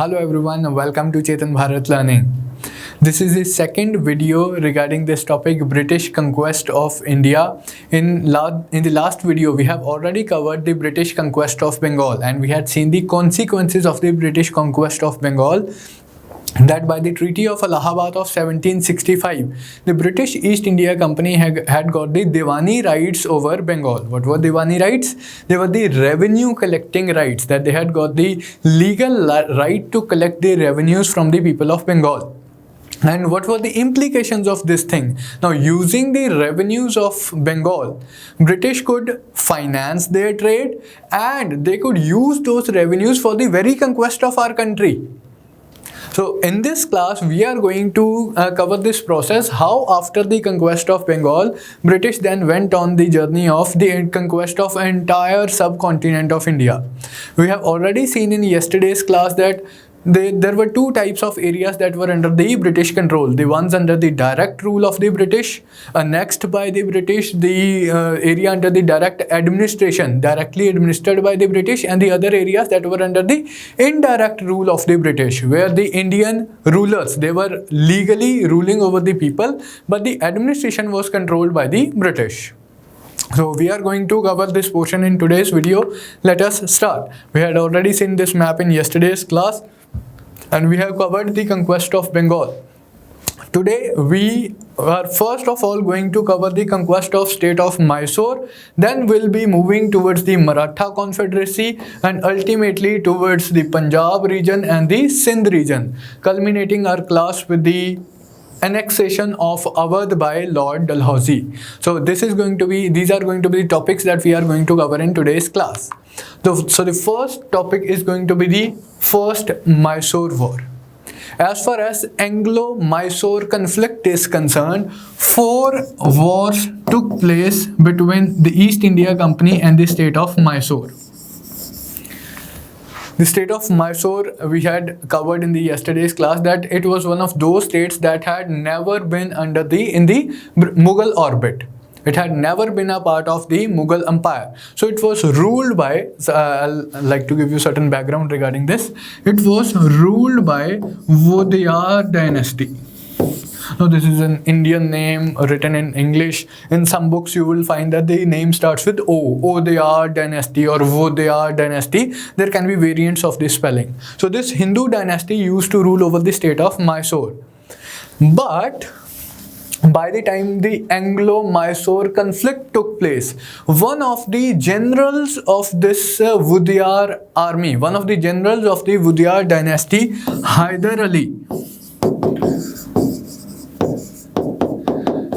Hello everyone, welcome to Chetan Bharat Learning. This is the second video regarding this topic, British conquest of India. In the last video, we have already covered the British conquest of Bengal, and we had seen the consequences of the British conquest of Bengal. That by the Treaty of Allahabad of 1765, the British East India Company had got the Diwani rights over Bengal. What were Diwani rights? They were the revenue collecting rights, that they had got the legal right to collect the revenues from the people of Bengal. And what were the implications of this thing? Now, using the revenues of Bengal, British could finance their trade and they could use those revenues for the very conquest of our country. So in this class, we are going to cover this process, how after the conquest of Bengal, British then went on the journey of the conquest of entire subcontinent of India. We have already seen in yesterday's class that there were two types of areas that were under the British control. The ones under the direct rule of the British, annexed by the British, the area under the direct administration, directly administered by the British, and the other areas that were under the indirect rule of the British, where the Indian rulers, they were legally ruling over the people, but the administration was controlled by the British. So we are going to cover this portion in today's video. Let us start. We had already seen this map in yesterday's class, and we have covered the conquest of Bengal. Today we are first of all going to cover the conquest of state of Mysore, then we'll be moving towards the Maratha Confederacy and ultimately towards the Punjab region and the Sindh region, culminating our class with the annexation of Awadh by Lord Dalhousie. So these are going to be the topics that we are going to cover in today's class. So the first topic is going to be the First Mysore War. As far as Anglo-Mysore conflict is concerned, 4 wars took place between the East India Company and the state of Mysore. The state of Mysore, we had covered in the yesterday's class that it was one of those states that had never been in the Mughal orbit. It had never been a part of the Mughal Empire. So it was ruled by, I'll like to give you certain background regarding this. It was ruled by Awadh dynasty. Now this is an Indian name written in English. In some books you will find that the name starts with O, Awadh dynasty or Awadh dynasty. There can be variants of this spelling. So this Hindu dynasty used to rule over the state of Mysore. But by the time the Anglo-Mysore conflict took place, one of the generals of this Awadh army, one of the generals of the Awadh dynasty, Hyder Ali,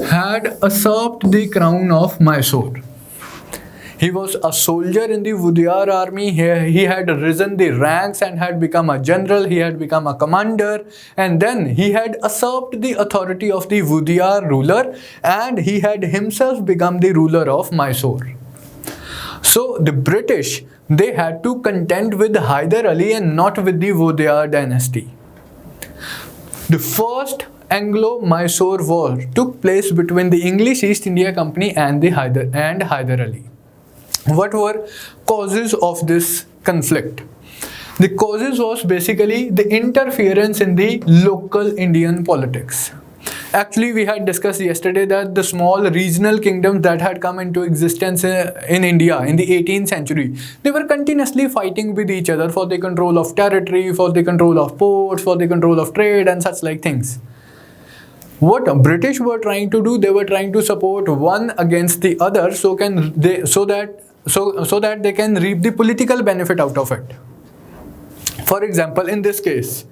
had usurped the crown of Mysore. He was a soldier in the Awadh army. He had risen the ranks and had become a general. He had become a commander, and then he had usurped the authority of the Awadh ruler, and he had himself become the ruler of Mysore. So the British, they had to contend with Hyder Ali and not with the Awadh dynasty. The first Anglo-Mysore War took place between the English East India Company and Hyder Ali. What were causes of this conflict? The causes was basically the interference in the local Indian politics. Actually, we had discussed yesterday that the small regional kingdoms that had come into existence in India in the 18th century, they were continuously fighting with each other for the control of territory, for the control of ports, for the control of trade and such like things. What British were trying to do, they were trying to support one against the other so that they can reap the political benefit out of it. For example, in this case,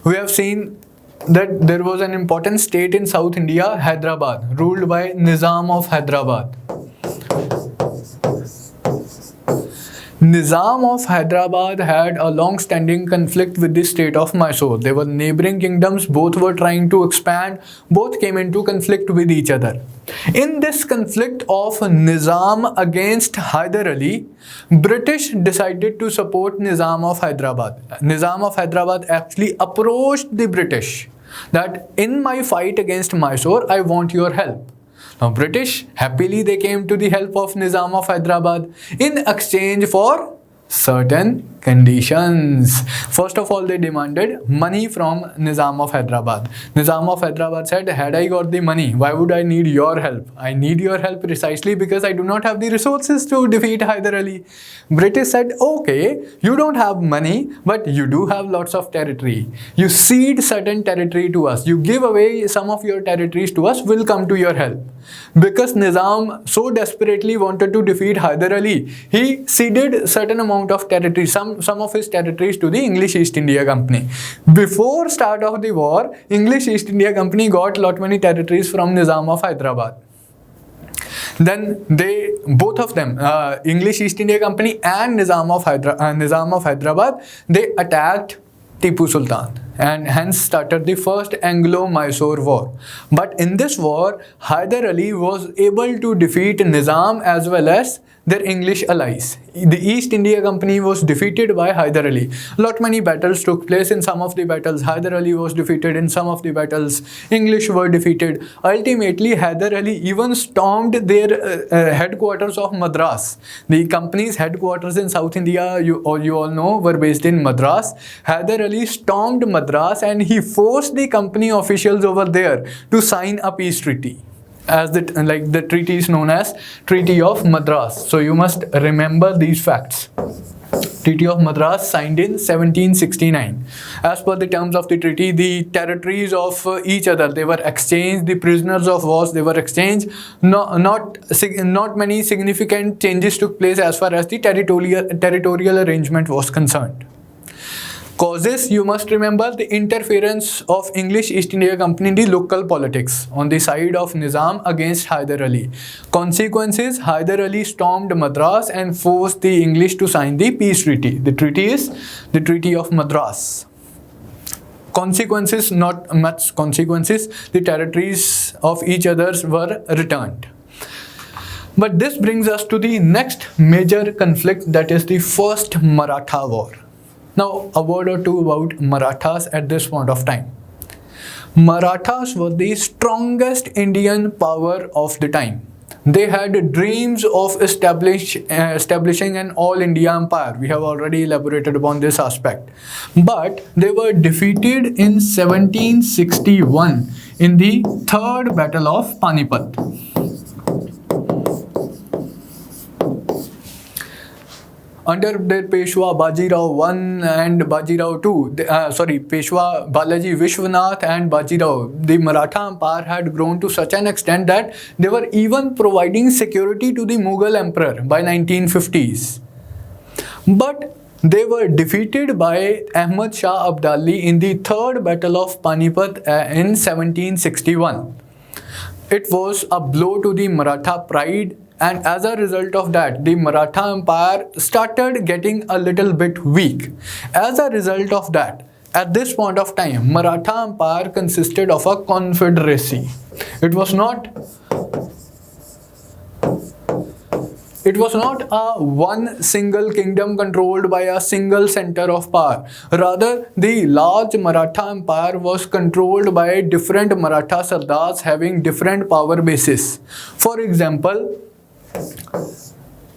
we have seen that there was an important state in South India, Hyderabad, ruled by Nizam of Hyderabad. Nizam of Hyderabad had a long-standing conflict with the state of Mysore. They were neighboring kingdoms, both were trying to expand, both came into conflict with each other. In this conflict of Nizam against Hyder Ali, British decided to support Nizam of Hyderabad. Nizam of Hyderabad actually approached the British that in my fight against Mysore, I want your help. Now British, happily they came to the help of Nizam of Hyderabad in exchange for certain conditions. First of all, they demanded money from Nizam of Hyderabad. Nizam of Hyderabad said, had I got the money, why would I need your help? I need your help precisely because I do not have the resources to defeat Hyder Ali. British said, okay, you don't have money, but you do have lots of territory. You cede certain territory to us. You give away some of your territories to us, we'll come to your help. Because Nizam so desperately wanted to defeat Hyder Ali, he ceded certain amount of territory, some of his territories to the English East India Company. Before start of the war, English East India Company got lot many territories from Nizam of Hyderabad. Then they, both of them, English East India Company and Nizam of Hyderabad, they attacked Tipu Sultan and hence started the first Anglo-Mysore War. But in this war, Hyder Ali was able to defeat Nizam as well as their English allies. The East India Company was defeated by Hyder Ali. Lot many battles took place. In some of the battles, Hyder Ali was defeated. In some of the battles, English were defeated. Ultimately, Hyder Ali even stormed their headquarters of Madras. The company's headquarters in South India, you all know, were based in Madras. Hyder Ali stormed Madras and he forced the company officials over there to sign a peace treaty. As the treaty is known as Treaty of Madras. So you must remember these facts. Treaty of Madras signed in 1769. As per the terms of the treaty, the territories of each other, they were exchanged. The prisoners of wars, they were exchanged. Not many significant changes took place as far as the territorial arrangement was concerned. Causes, you must remember the interference of English East India Company in the local politics on the side of Nizam against Hyder Ali. Consequences, Hyder Ali stormed Madras and forced the English to sign the peace treaty. The treaty is the Treaty of Madras. Consequences, not much consequences, the territories of each others were returned. But this brings us to the next major conflict, that is the First Maratha War. Now, a word or two about Marathas at this point of time. Marathas were the strongest Indian power of the time. They had dreams of establishing an all-India empire. We have already elaborated upon this aspect. But they were defeated in 1761 in the Third Battle of Panipat. Under their Peshwa Bajirao I and Bajirao II, Peshwa Balaji Vishwanath and Bajirao, the Maratha Empire had grown to such an extent that they were even providing security to the Mughal emperor by 1950s. But they were defeated by Ahmad Shah Abdali in the Third Battle of Panipat in 1761. It was a blow to the Maratha pride. And as a result of that, the Maratha Empire started getting a little bit weak. As a result of that, at this point of time, Maratha Empire consisted of a confederacy. It was not a one single kingdom controlled by a single center of power. Rather, the large Maratha Empire was controlled by different Maratha Sardars having different power bases. For example,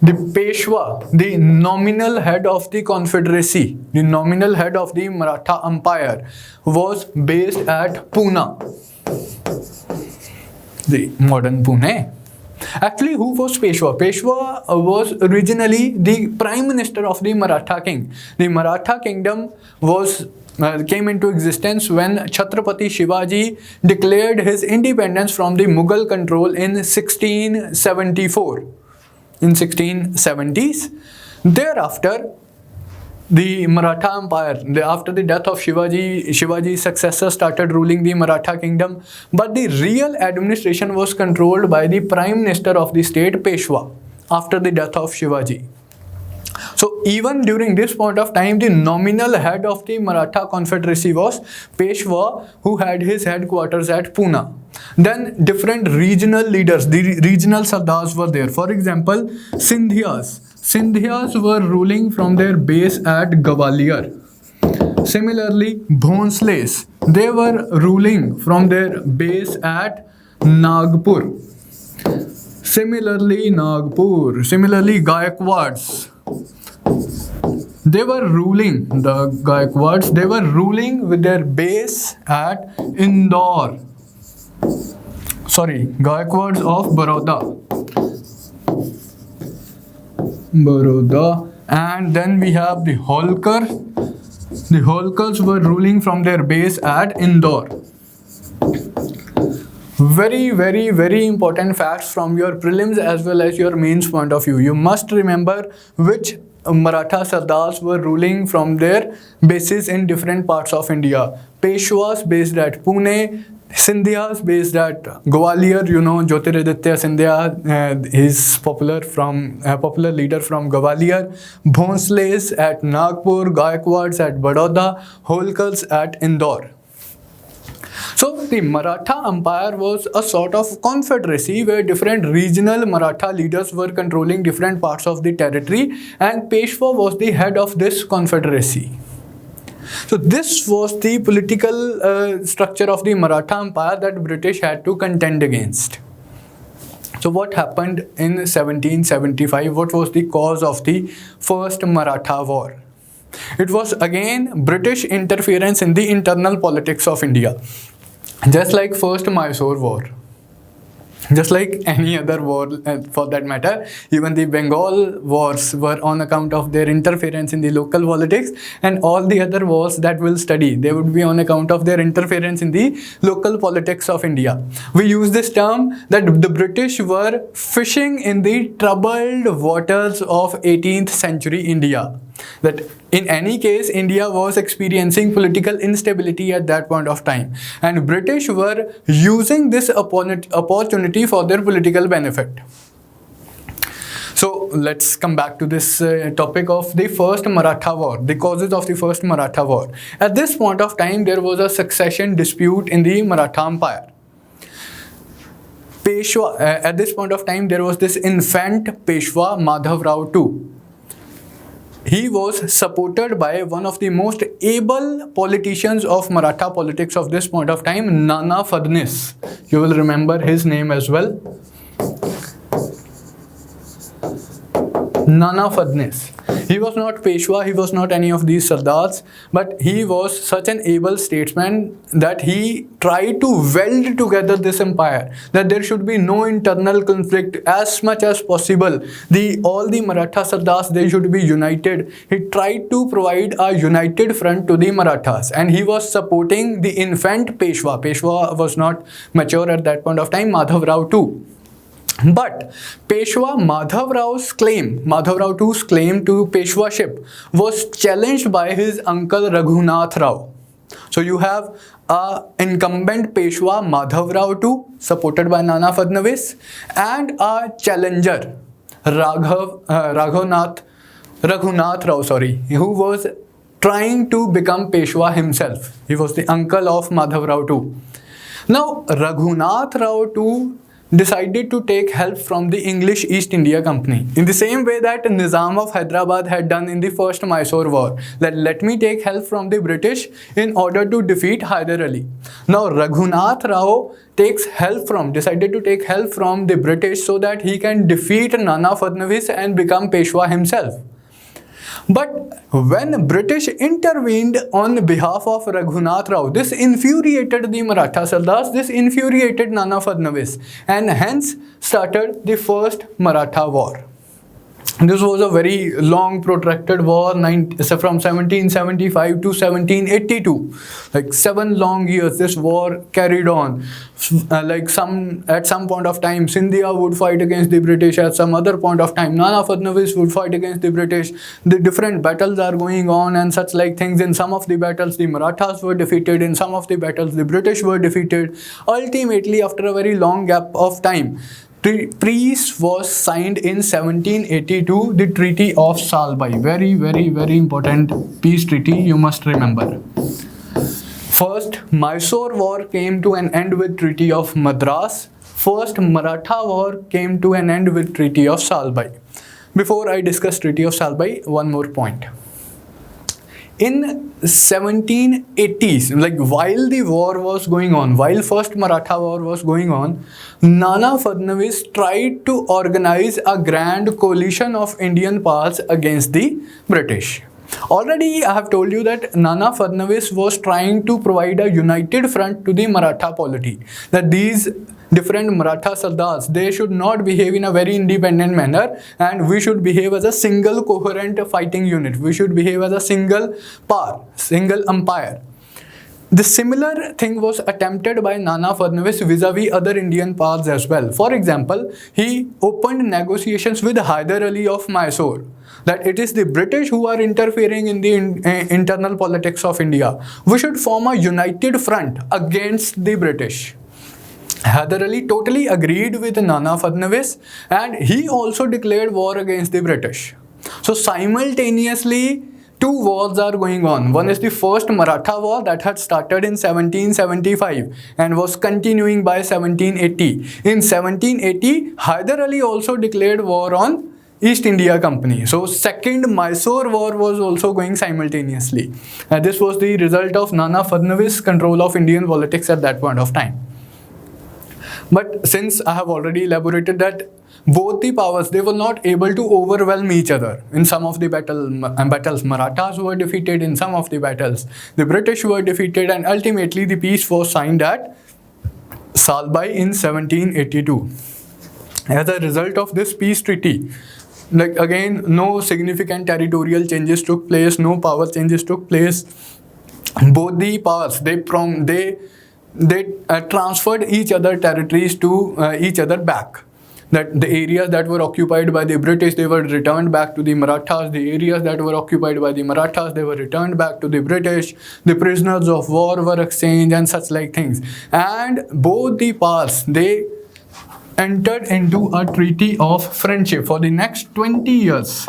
the Peshwa, the nominal head of the confederacy, the nominal head of the Maratha Empire, was based at Pune, the modern Pune. Actually, who was Peshwa? Peshwa was originally the prime minister of the Maratha king. The Maratha kingdom came into existence when Chhatrapati Shivaji declared his independence from the Mughal control in 1674. In 1670s, thereafter, the Maratha Empire, after the death of Shivaji's successor started ruling the Maratha kingdom, but the real administration was controlled by the prime minister of the state, Peshwa, after the death of Shivaji. So even during this point of time, the nominal head of the Maratha confederacy was Peshwa, who had his headquarters at Pune. Then different regional leaders, the regional Sardars were there. For example, Sindhyas were ruling from their base at Gwalior. Similarly, Bhonsles, they were ruling from their base at Nagpur. Similarly, Gaikwads, They were ruling, the Gaikwads, they were ruling with their base at Indore. Sorry, Gaikwads of Baroda. And then we have the Holkar. The Holkars were ruling from their base at Indore. Very, very, very important facts from your prelims as well as your mains point of view. You must remember which Maratha Sardars were ruling from their bases in different parts of India. Peshwas based at Pune, Scindias based at Gwalior, you know Jyotiraditya Scindia, he's popular leader from Gwalior. Bhonsles at Nagpur, Gaikwads at Baroda, Holkars at Indore. So the Maratha Empire was a sort of confederacy where different regional Maratha leaders were controlling different parts of the territory, and Peshwa was the head of this confederacy. So this was the political structure of the Maratha Empire that British had to contend against. So what happened in 1775? What was the cause of the first Maratha War? It was again British interference in the internal politics of India. Just like first Mysore War, just like any other war for that matter, even the Bengal wars were on account of their interference in the local politics, and all the other wars that we'll study, they would be on account of their interference in the local politics of India. We use this term that the British were fishing in the troubled waters of 18th century India. That in any case, India was experiencing political instability at that point of time, and British were using this opportunity for their political benefit. So let's come back to this topic of the first Maratha War, the causes of the first Maratha War. At this point of time, there was a succession dispute in the Maratha Empire. Peshwa, at this point of time, there was this infant Peshwa Madhav Rao II. He was supported by one of the most able politicians of Maratha politics of this point of time, Nana Fadnis. You will remember his name as well. Nana Fadnis. He was not Peshwa, he was not any of these Sardars, but he was such an able statesman that he tried to weld together this empire, that there should be no internal conflict as much as possible. All the Maratha Sardars, they should be united. He tried to provide a united front to the Marathas, and he was supporting the infant Peshwa. Peshwa was not mature at that point of time, Madhav Rao II. But Peshwa Madhav Rao's claim, Madhav Rao II's claim to Peshwaship was challenged by his uncle Raghunath Rao. So you have a incumbent Peshwa Madhav Rao II supported by Nana Fadnavis, and a challenger Raghunath Rao, who was trying to become Peshwa himself. He was the uncle of Madhav Rao II. Now Raghunath Rao II decided to take help from the English East India Company in the same way that Nizam of Hyderabad had done in the first Mysore War. Let me take help from the British in order to defeat Hyder Ali. Now Raghunath Rao decided to take help from the British so that he can defeat Nana Fadnavis and become Peshwa himself. But when British intervened on behalf of Raghunath Rao, this infuriated the Maratha Sardars, this infuriated Nana Fadnavis, and hence started the first Maratha War. This was a very long protracted war from 1775 to 1782. Like 7 long years this war carried on. At some point of time Scindia would fight against the British, at some other point of time Nana Fadnavis would fight against the British. The different battles are going on and such like things. In some of the battles the Marathas were defeated, in some of the battles the British were defeated. Ultimately, after a very long gap of time, the peace was signed in 1782, the Treaty of Salbai. Very, very, very important peace treaty, you must remember. First Mysore War came to an end with Treaty of Madras. First Maratha War came to an end with Treaty of Salbai. Before I discuss Treaty of Salbai, one more point. In 1780s, while the war was going on, while first Maratha War was going on, Nana Fadnavis tried to organize a grand coalition of Indian powers against the British. Already I have told you that Nana Fadnavis was trying to provide a united front to the Maratha polity, that these different Maratha Sardars, they should not behave in a very independent manner, and we should behave as a single coherent fighting unit. We should behave as a single power, single empire. The similar thing was attempted by Nana Fadnavis vis-a-vis other Indian powers as well. For example, he opened negotiations with Hyder Ali of Mysore, that it is the British who are interfering in the internal politics of India. We should form a united front against the British. Hyder Ali totally agreed with Nana Fadnavis, and he also declared war against the British. So simultaneously, two wars are going on. One is the first Maratha War that had started in 1775 and was continuing by 1780. In 1780, Hyder Ali also declared war on East India Company. So second Mysore War was also going simultaneously. This was the result of Nana Fadnavis' control of Indian politics at that point of time. But since I have already elaborated that both the powers, they were not able to overwhelm each other. In some of the battles, Marathas were defeated. In some of the battles, the British were defeated, and ultimately the peace was signed at Salbai in 1782. As a result of this peace treaty, like again, no significant territorial changes took place, no power changes took place. Both the powers, they transferred each other territories to each other back. That the areas that were occupied by the British, they were returned back to the Marathas. The areas that were occupied by the Marathas, they were returned back to the British. The prisoners of war were exchanged and such like things. And both the powers, they entered into a treaty of friendship for the next 20 years.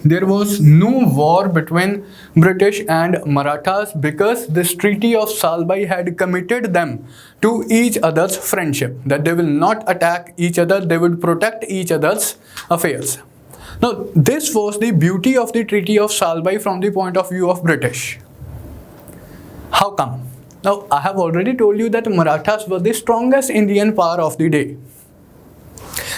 There was no war between British and Marathas because this treaty of Salbai had committed them to each other's friendship, that they will not attack each other, they would protect each other's affairs. Now, this was the beauty of the treaty of Salbai from the point of view of British. How come? Now, I have already told you that Marathas were the strongest Indian power of the day.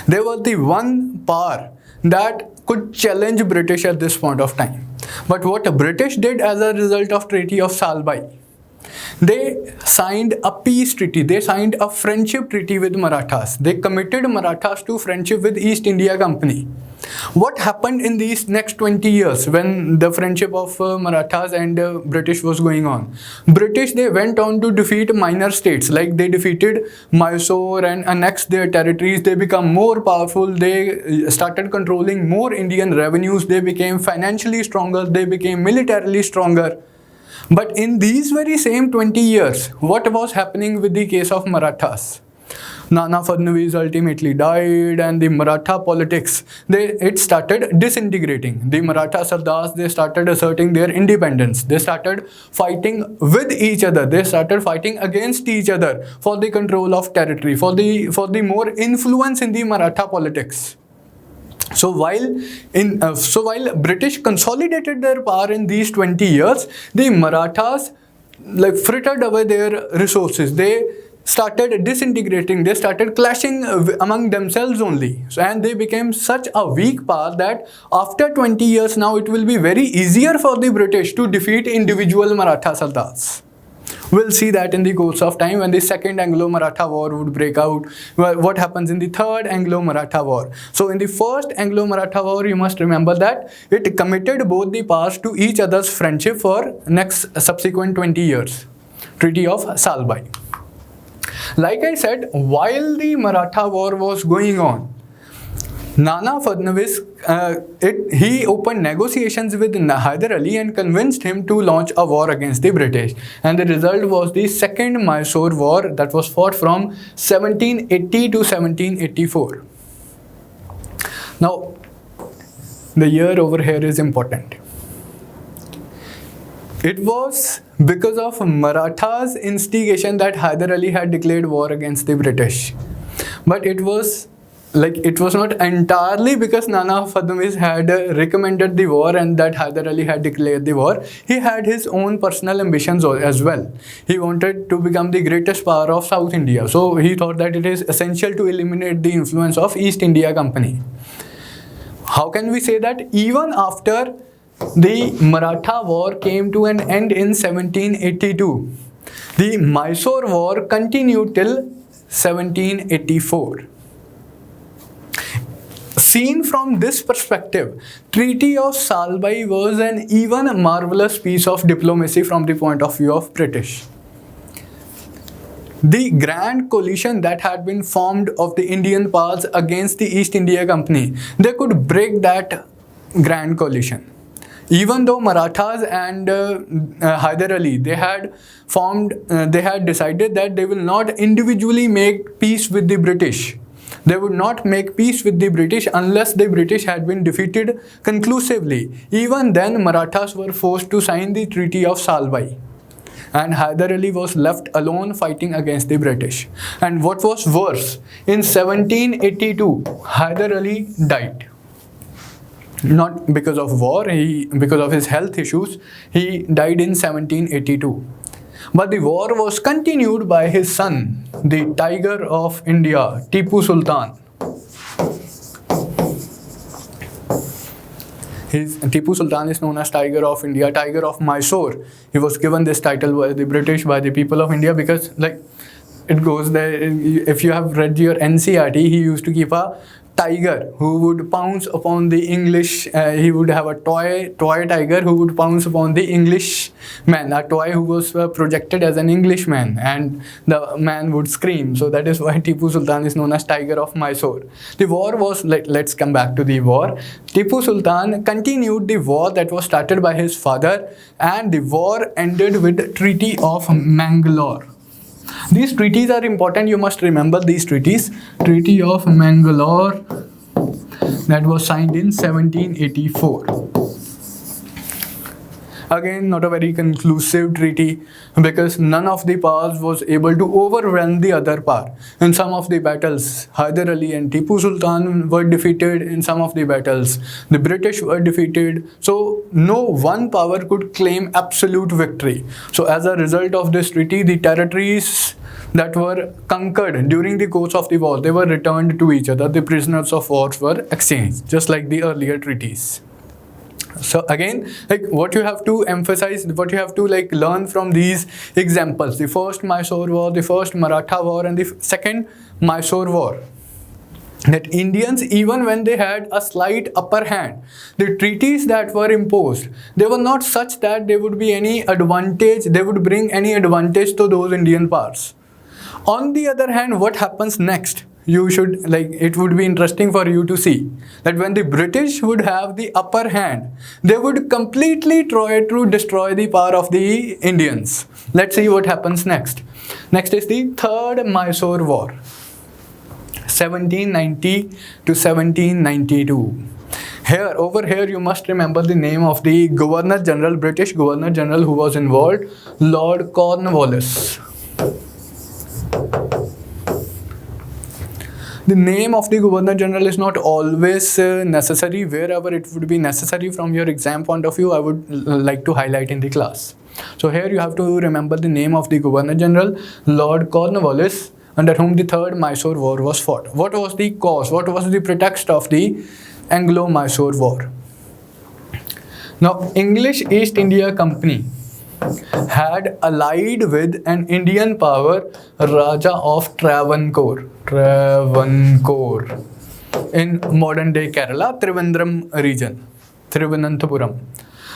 They were the one power that could challenge British at this point of time. But what the British did as a result of Treaty of Salbai, they signed a peace treaty, they signed a friendship treaty with Marathas. They committed Marathas to friendship with East India Company. What happened in these next 20 years when the friendship of Marathas and British was going on? British, they went on to defeat minor states, like they defeated Mysore and annexed their territories. They become more powerful, they started controlling more Indian revenues, they became financially stronger, they became militarily stronger. But in these very same 20 years, what was happening with the case of Marathas? Nana Fadnavis ultimately died, and the Maratha politics, it started disintegrating. The Maratha Sardars, they started asserting their independence. They started fighting with each other. They started fighting against each other for the control of territory, for the more influence in the Maratha politics. So while British consolidated their power in these 20 years, the Marathas frittered away their resources. They started disintegrating, they started clashing among themselves only. And they became such a weak power that after 20 years now, it will be very easier for the British to defeat individual Maratha Sardars. We'll see that in the course of time when the second Anglo-Maratha War would break out. What happens in the third Anglo-Maratha War? So in the first Anglo-Maratha War, you must remember that it committed both the powers to each other's friendship for next subsequent 20 years. Treaty of Salbai. Like I said, while the Maratha War was going on, Nana Fadnavis, he opened negotiations with Hyder Ali and convinced him to launch a war against the British. And the result was the second Mysore War that was fought from 1780 to 1784. Now, the year over here is important. It was because of Marathas' instigation that Hyder Ali had declared war against the British. But it was not entirely because Nana Fadnavis had recommended the war and that Hyder Ali had declared the war. He had his own personal ambitions as well. He wanted to become the greatest power of South India. So he thought that it is essential to eliminate the influence of East India Company. How can we say that? Even after The Maratha War came to an end in 1782. The Mysore War continued till 1784. Seen from this perspective, Treaty of Salbai was an even marvelous piece of diplomacy from the point of view of British. The grand coalition that had been formed of the Indian powers against the East India Company, they could break that grand coalition. Even though Marathas and Hyder Ali, they had decided that they will not individually make peace with the British. They would not make peace with the British unless the British had been defeated conclusively. Even then, Marathas were forced to sign the Treaty of Salbai. And Hyder Ali was left alone fighting against the British. And what was worse, in 1782, Hyder Ali died. Not because of war, because of his health issues, he died in 1782. But the war was continued by his son, the Tiger of India, Tipu Sultan. Tipu Sultan is known as Tiger of India, Tiger of Mysore. He was given this title by the British, by the people of India, because like it goes there. If you have read your NCERT, he used to keep a tiger who would pounce upon the English. He would have a toy tiger who would pounce upon the Englishman, a toy who was projected as an Englishman, and the man would scream. So that is why Tipu Sultan is known as Tiger of Mysore. The war was, let's come back to the war. Tipu Sultan continued the war that was started by his father, and the war ended with Treaty of Mangalore. These treaties are important, you must remember these treaties. Treaty of Mangalore, that was signed in 1784. Again, not a very conclusive treaty, because none of the powers was able to overwhelm the other power. In some of the battles, Hyder Ali and Tipu Sultan were defeated. In some of the battles, the British were defeated. So no one power could claim absolute victory. So as a result of this treaty, the territories that were conquered during the course of the war, they were returned to each other. The prisoners of war were exchanged, just like the earlier treaties. So again, like what you have to emphasize, what you have to like learn from these examples: the first Mysore War, the first Maratha War, and the second Mysore War, that Indians, even when they had a slight upper hand, the treaties that were imposed, they were not such that they would be any advantage, they would bring any advantage to those Indian powers. On the other hand, what happens next? You should, like, it would be interesting for you to see that when the British would have the upper hand, they would completely try to destroy the power of the Indians. Let's see what happens next. Next is the third Mysore War, 1790 to 1792. Over here, you must remember the name of the Governor General, British Governor General who was involved, Lord Cornwallis. The name of the Governor General is not always necessary. Wherever it would be necessary from your exam point of view, I would like to highlight in the class. So here you have to remember the name of the Governor General, Lord Cornwallis, under whom the third Mysore War was fought. What was the cause? What was the pretext of the Anglo-Mysore War? Now, English East India Company had allied with an Indian power, Raja of Travancore in modern day Kerala, Trivandrum region, Thiruvananthapuram.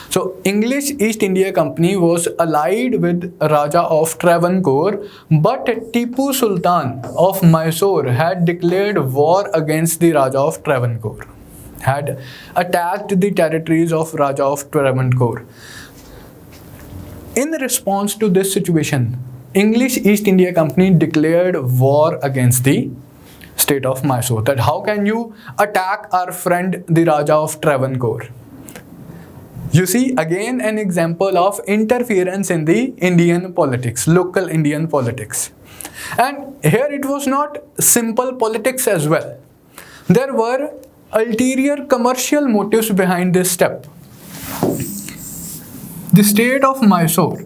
So English East India Company was allied with Raja of Travancore, but Tipu Sultan of Mysore had declared war against the Raja of Travancore, had attacked the territories of Raja of Travancore. In response to this situation, English East India Company declared war against the state of Mysore. That how can you attack our friend the Raja of Travancore? You see again an example of interference in the Indian politics, local Indian politics. And here it was not simple politics as well. There were ulterior commercial motives behind this step. The state of Mysore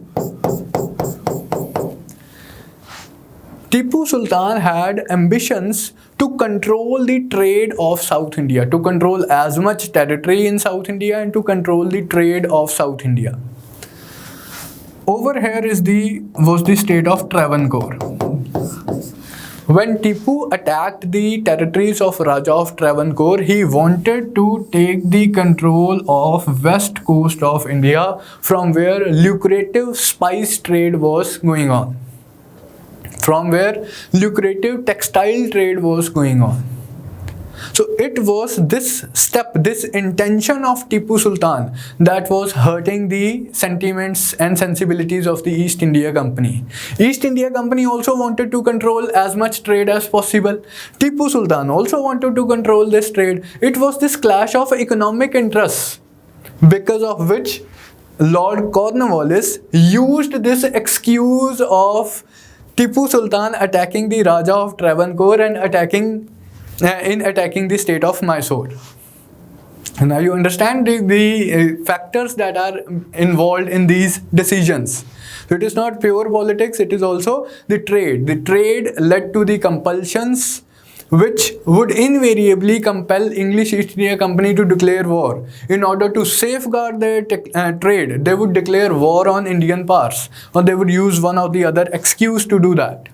Tipu Sultan had ambitions to control the trade of South India, to control as much territory in South India and to control the trade of South India. Over here was the state of Travancore. When Tipu attacked the territories of Raja of Travancore, he wanted to take the control of west coast of India, from where lucrative spice trade was going on, from where lucrative textile trade was going on. So it was this step, this intention of Tipu Sultan that was hurting the sentiments and sensibilities of the East India Company. East India Company also wanted to control as much trade as possible. Tipu Sultan also wanted to control this trade. It was this clash of economic interests, because of which Lord Cornwallis used this excuse of Tipu Sultan attacking the Raja of Travancore and attacking the state of Mysore. Now you understand the factors that are involved in these decisions. So it is not pure politics, it is also the trade. The trade led to the compulsions which would invariably compel English East India Company to declare war. In order to safeguard their trade, they would declare war on Indian powers, or they would use one or the other excuse to do that.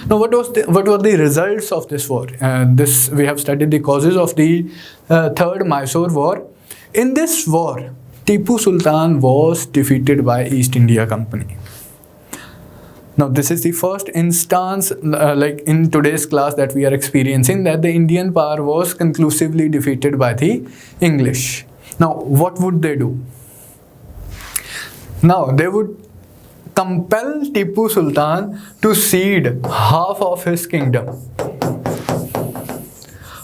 Now, what were the results of this war? We have studied the causes of the Third Mysore War. In this war, Tipu Sultan was defeated by East India Company. Now, this is the first instance, like in today's class, that we are experiencing, that the Indian power was conclusively defeated by the English. Now, what would they do? Now, they would compel Tipu Sultan to cede half of his kingdom.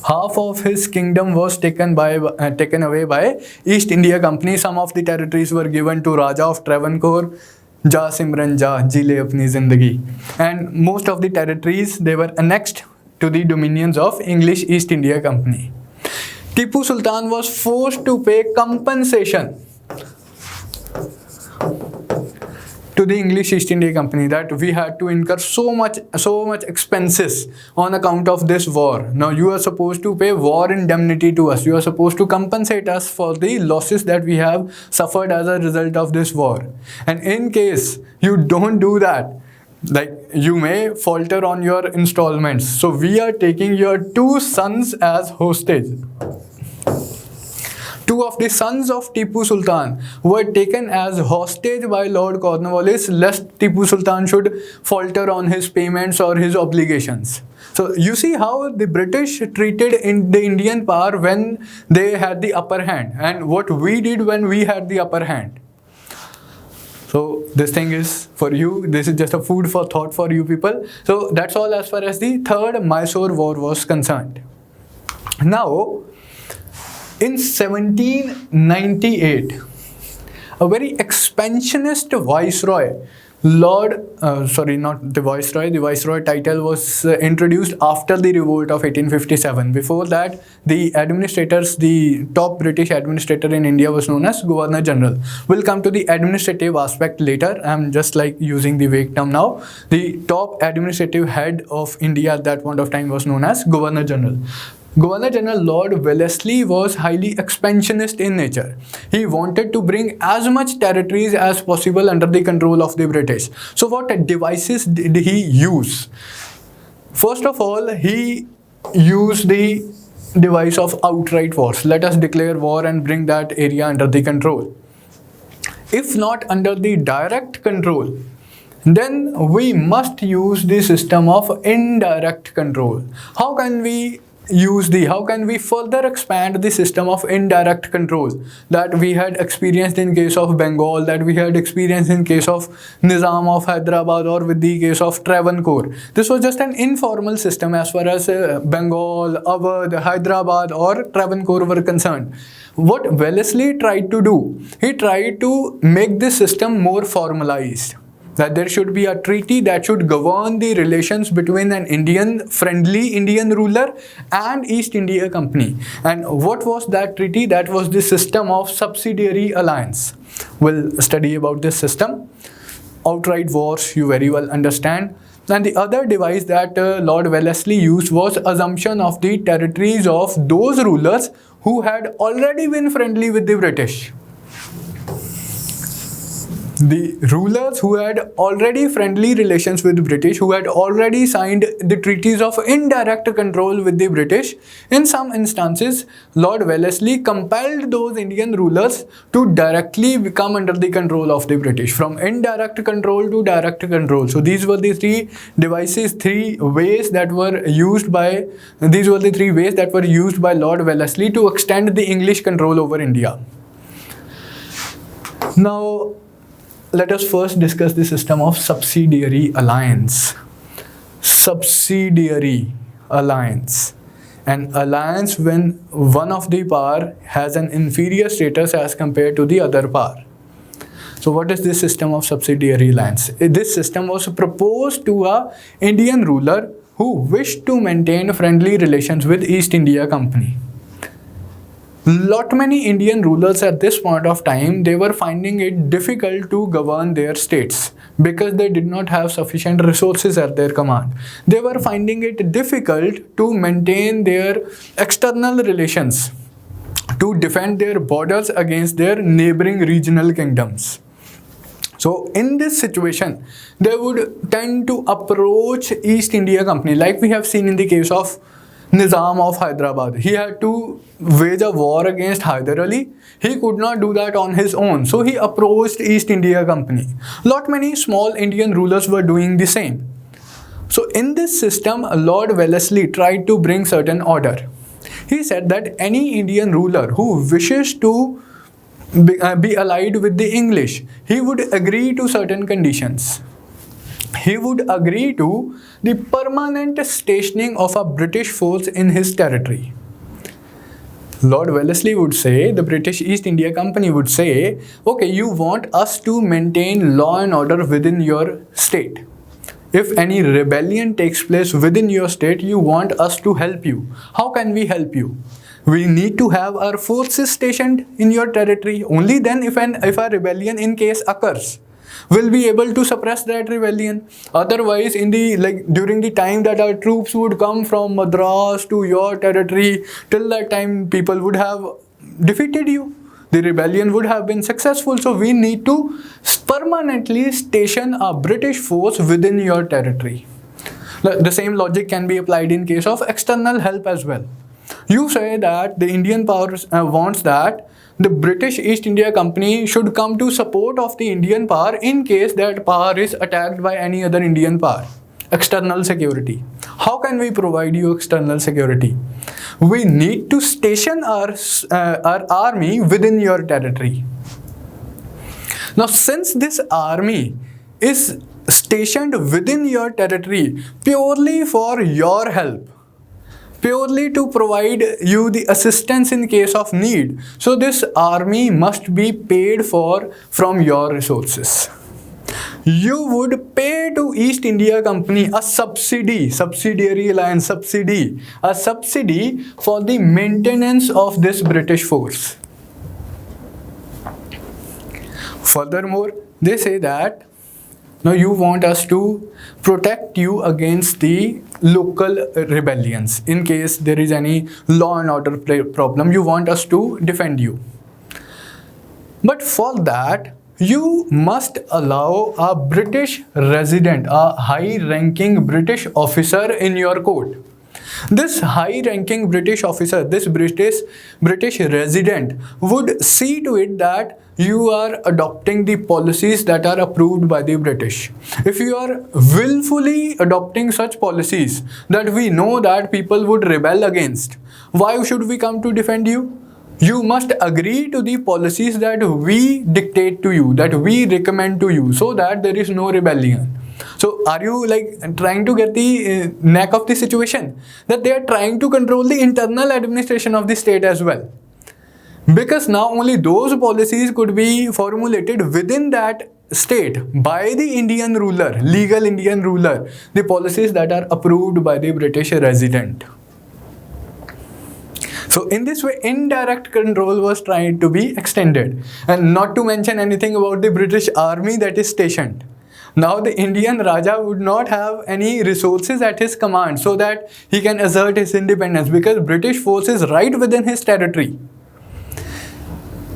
Half of his kingdom was taken away by East India Company. Some of the territories were given to Raja of Travancore. Ja Simran ja, jile apni zindagi. And most of the territories, they were annexed to the dominions of English East India Company. Tipu Sultan was forced to pay compensation to the English East India Company, that we had to incur so much expenses on account of this war. Now you are supposed to pay war indemnity to us. You are supposed to compensate us for the losses that we have suffered as a result of this war. And in case you don't do that, like, you may falter on your installments. So we are taking your 2 sons as hostage. 2 of the sons of Tipu Sultan were taken as hostage by Lord Cornwallis, lest Tipu Sultan should falter on his payments or his obligations. So you see how the British treated the Indian power when they had the upper hand, and what we did when we had the upper hand. So this thing is for you. This is just a food for thought for you people. So that's all as far as the Third Mysore War was concerned. Now, in 1798, a very expansionist viceroy, the viceroy title was introduced after the revolt of 1857. Before that, the top British administrator in India was known as Governor General. We'll come to the administrative aspect later. I'm just like using the vague term now. The top administrative head of India at that point of time was known as Governor General. Governor General Lord Wellesley was highly expansionist in nature. He wanted to bring as much territories as possible under the control of the British. So what devices did he use? First of all, he used the device of outright wars. Let us declare war and bring that area under the control. If not under the direct control, then we must use the system of indirect control. How can we further expand the system of indirect control that we had experienced in case of Bengal, that we had experienced in case of Nizam of Hyderabad, or with the case of Travancore? This was just an informal system as far as Bengal, Awadh, Hyderabad or Travancore were concerned. What Wellesley tried to do, he tried to make this system more formalized, that there should be a treaty that should govern the relations between an friendly Indian ruler and East India Company. And what was that treaty? That was the system of subsidiary alliance. We'll study about this system. Outright wars, you very well understand. And the other device that Lord Wellesley used was assumption of the territories of those rulers who had already been friendly with the British. The rulers who had already friendly relations with the British, who had already signed the treaties of indirect control with the British, in some instances, Lord Wellesley compelled those Indian rulers to directly come under the control of the British, from indirect control to direct control. So these were the three devices, these were the three ways that were used by Lord Wellesley to extend the English control over India. Now, let us first discuss the system of subsidiary alliance. Subsidiary alliance. An alliance when one of the power has an inferior status as compared to the other power. So what is this system of subsidiary alliance? This system was proposed to an Indian ruler who wished to maintain friendly relations with East India Company. Many Indian rulers at this point of time, they were finding it difficult to govern their states because they did not have sufficient resources at their command. They were finding it difficult to maintain their external relations, to defend their borders against their neighboring regional kingdoms. So in this situation, they would tend to approach East India Company, like we have seen in the case of Nizam of Hyderabad. He had to wage a war against Hyder Ali. He could not do that on his own. So he approached East India Company. Many small Indian rulers were doing the same. So in this system, Lord Wellesley tried to bring certain order. He said that any Indian ruler who wishes to be allied with the English, he would agree to certain conditions. He would agree to the permanent stationing of a British force in his territory. Lord Wellesley would say, the British East India Company would say, okay, you want us to maintain law and order within your state. If any rebellion takes place within your state, you want us to help you. How can we help you? We need to have our forces stationed in your territory. Only then if a rebellion in case occurs, will be able to suppress that rebellion. Otherwise, during the time that our troops would come from Madras to your territory, till that time people would have defeated you. The rebellion would have been successful. So we need to permanently station a British force within your territory. The same logic can be applied in case of external help as well. You say that the Indian power wants that the British East India Company should come to support of the Indian power in case that power is attacked by any other Indian power. External security. How can we provide you external security? We need to station our army within your territory. Now, since this army is stationed within your territory purely for your help, purely to provide you the assistance in case of need, so this army must be paid for from your resources. You would pay to East India Company a subsidiary alliance, a subsidy for the maintenance of this British force. Furthermore, they say that now you want us to protect you against the local rebellions. In case there is any law and order problem, you want us to defend you. But for that, you must allow a British resident, a high-ranking British officer in your court. This high-ranking British officer, this British resident would see to it that you are adopting the policies that are approved by the British. If you are willfully adopting such policies that we know that people would rebel against, why should we come to defend you? You must agree to the policies that we dictate to you, that we recommend to you, so that there is no rebellion. So are you trying to get the neck of the situation? That they are trying to control the internal administration of the state as well. Because now only those policies could be formulated within that state by the Indian ruler, legal Indian ruler, the policies that are approved by the British resident. So in this way, indirect control was trying to be extended. And not to mention anything about the British army that is stationed. Now the Indian Raja would not have any resources at his command so that he can assert his independence, because British force is right within his territory.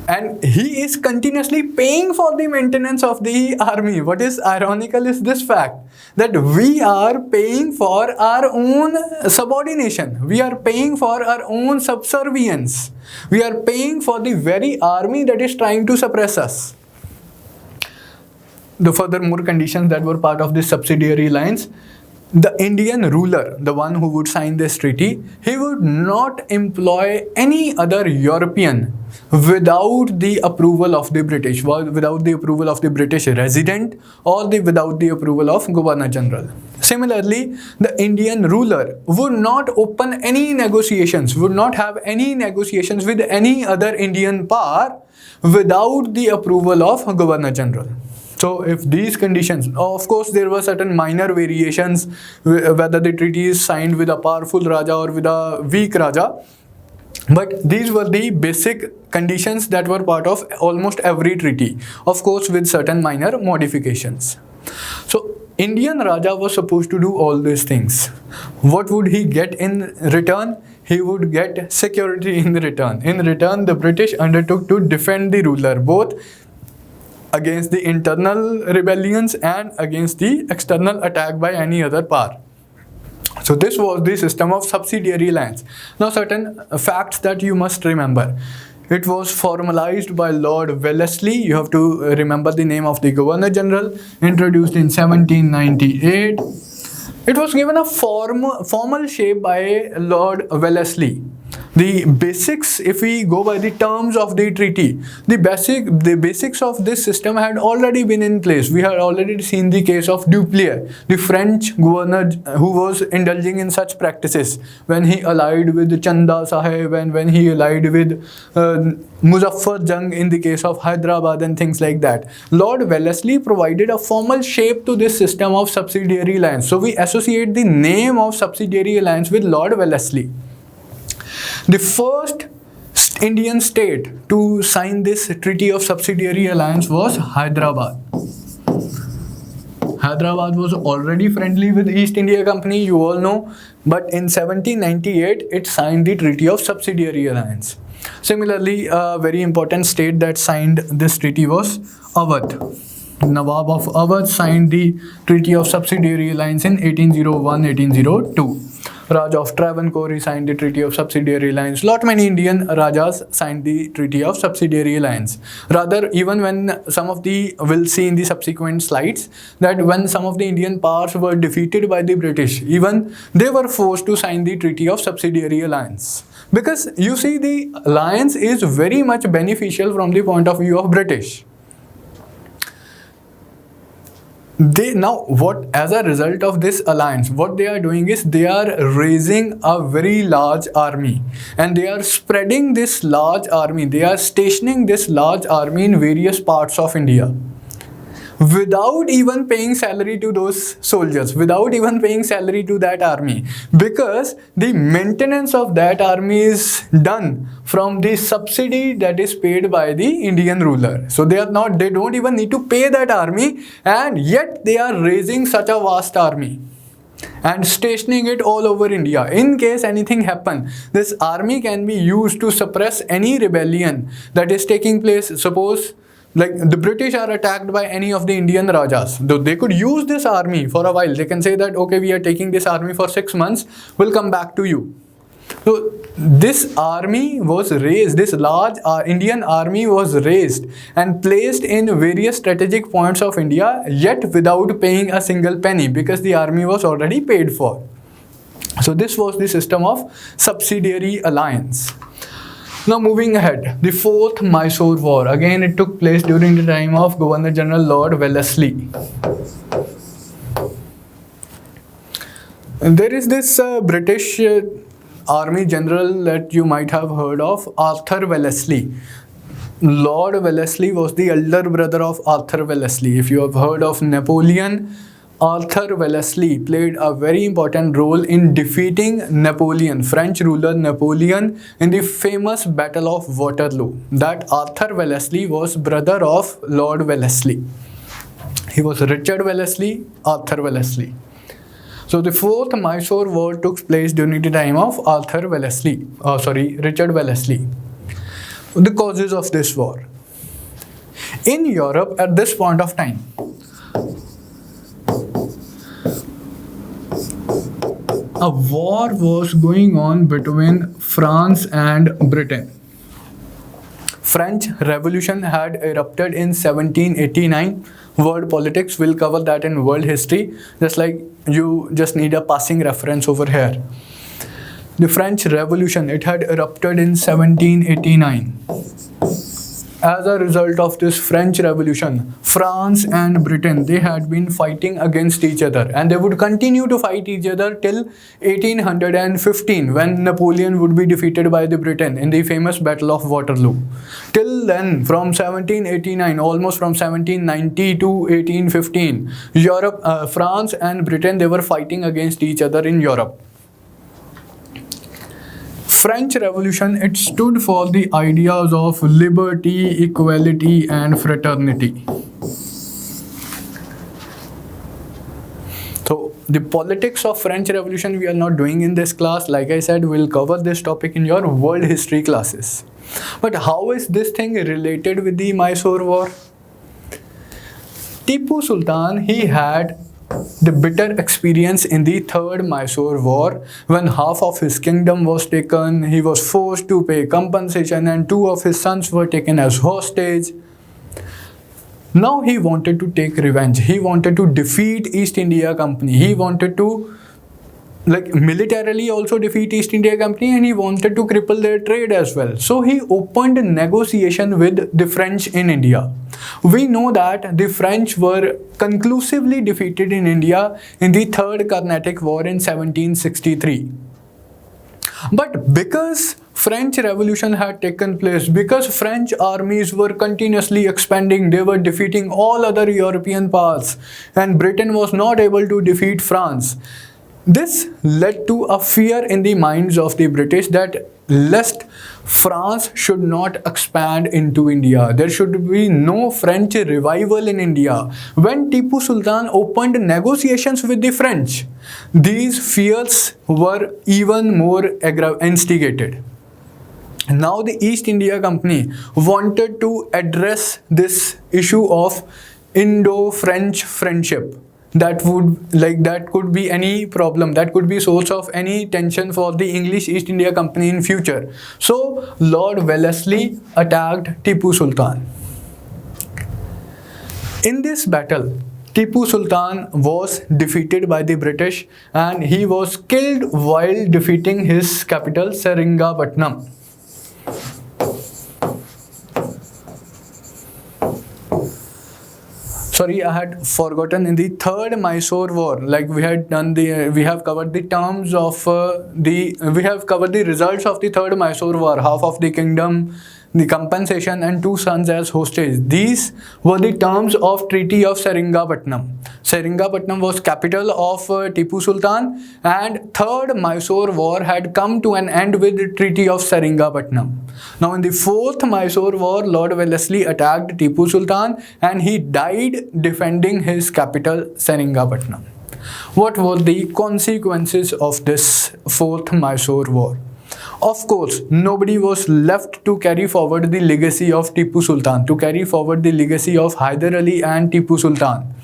And he is continuously paying for the maintenance of the army. What is ironical is this fact, that we are paying for our own subordination. We are paying for our own subservience. We are paying for the very army that is trying to suppress us. The furthermore conditions that were part of this subsidiary alliance: the Indian ruler, the one who would sign this treaty, he would not employ any other European without the approval of the British, without the approval of the British resident, or without the approval of Governor General. Similarly, the Indian ruler would not open any negotiations, would not have any negotiations with any other Indian power without the approval of Governor General. So if these conditions, of course there were certain minor variations, whether the treaty is signed with a powerful Raja or with a weak Raja, but these were the basic conditions that were part of almost every treaty, of course with certain minor modifications. So Indian Raja was supposed to do all these things. What would he get in return? He would get security in return. In return, the British undertook to defend the ruler, both against the internal rebellions and against the external attack by any other power. So this was the system of subsidiary alliance. Now certain facts that you must remember. It was formalized by Lord Wellesley. You have to remember the name of the Governor General, introduced in 1798. It was given a formal shape by Lord Wellesley. The basics, if we go by the terms of the treaty, the basics of this system had already been in place. We had already seen the case of Dupleix, the French governor who was indulging in such practices when he allied with Chanda Sahib and when he allied with Muzaffar Jung in the case of Hyderabad and things like that. Lord Wellesley provided a formal shape to this system of subsidiary alliance. So we associate the name of subsidiary alliance with Lord Wellesley. The first Indian state to sign this treaty of subsidiary alliance was Hyderabad. Hyderabad was already friendly with East India Company, you all know, but in 1798 it signed the treaty of subsidiary alliance. Similarly, a very important state that signed this treaty was Awadh. Nawab of Awadh signed the treaty of subsidiary alliance in 1801-1802. Raja of Travancore signed the treaty of subsidiary alliance. Lot many Indian Rajas signed the treaty of subsidiary alliance. Rather, even when we'll see in the subsequent slides, that when some of the Indian powers were defeated by the British, even they were forced to sign the treaty of subsidiary alliance. Because you see, the alliance is very much beneficial from the point of view of British. As a result of this alliance, what they are doing is they are raising a very large army, and they are spreading this large army, they are stationing this large army in various parts of India, without even paying salary to those soldiers, without even paying salary to that army, because the maintenance of that army is done from the subsidy that is paid by the Indian ruler. So they don't even need to pay that army, and yet they are raising such a vast army and stationing it all over India. In case anything happen, this army can be used to suppress any rebellion that is taking place. Suppose like the British are attacked by any of the Indian Rajas, though they could use this army for a while. They can say that, okay, we are taking this army for 6 months, we'll come back to you. So this army was raised, this large Indian army was raised and placed in various strategic points of India, yet without paying a single penny, because the army was already paid for. So this was the system of subsidiary alliance. Now moving ahead, the fourth Mysore War. Again, it took place during the time of Governor General Lord Wellesley. And there is this British Army General that you might have heard of, Arthur Wellesley. Lord Wellesley was the elder brother of Arthur Wellesley. If you have heard of Napoleon, Arthur Wellesley played a very important role in defeating Napoleon, French ruler Napoleon, in the famous Battle of Waterloo. That Arthur Wellesley was brother of Lord Wellesley. He was Richard Wellesley, Arthur Wellesley. So the fourth Mysore War took place during the time of Richard Wellesley. The causes of this war. In Europe at this point of time, a war was going on between France and Britain. French Revolution had erupted in 1789. World politics, we'll cover that in world history, just like you just need a passing reference over here. The French Revolution, it had erupted in 1789. As a result of this French Revolution, France and Britain, they had been fighting against each other, and they would continue to fight each other till 1815, when Napoleon would be defeated by the Britain in the famous Battle of Waterloo. Till then, from 1789, almost from 1790 to 1815, France and Britain, they were fighting against each other in Europe. French Revolution, it stood for the ideas of liberty, equality and fraternity. So the politics of French Revolution we are not doing in this class. Like I said, we'll cover this topic in your world history classes. But how is this thing related with the Mysore War? Tipu Sultan, he had the bitter experience in the third Mysore War, when half of his kingdom was taken. He was forced to pay compensation and 2 of his sons were taken as hostage. Now he wanted to take revenge. He wanted to defeat East India Company. He wanted to militarily also defeat East India Company, and he wanted to cripple their trade as well. So he opened a negotiation with the French in India. We know that the French were conclusively defeated in India in the Third Carnatic War in 1763. But because French Revolution had taken place, because French armies were continuously expanding, they were defeating all other European powers, and Britain was not able to defeat France. This led to a fear in the minds of the British that lest France should not expand into India. There should be no French revival in India. When Tipu Sultan opened negotiations with the French, these fears were even more instigated. Now the East India Company wanted to address this issue of Indo-French friendship. That could be any problem, that could be source of any tension for the English East India Company in future. So Lord Wellesley attacked Tipu Sultan. In this battle, Tipu Sultan was defeated by the British, and he was killed while defeating his capital Seringapatam. Sorry, I had forgotten. In the third Mysore War, we have covered the terms of we have covered the results of the third Mysore War, half of the kingdom, the compensation and 2 sons as hostage. These were the terms of Treaty of Seringapatam. Seringapatam was capital of Tipu Sultan, and third Mysore War had come to an end with the Treaty of Seringapatam. Now in the fourth Mysore War, Lord Wellesley attacked Tipu Sultan and he died defending his capital Seringapatam. What were the consequences of this fourth Mysore War? Of course, nobody was left to carry forward the legacy of Tipu Sultan, to carry forward the legacy of Hyder Ali and Tipu Sultan.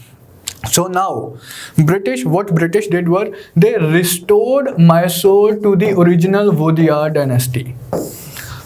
So now, what British did were, they restored Mysore to the original Wadiyar dynasty.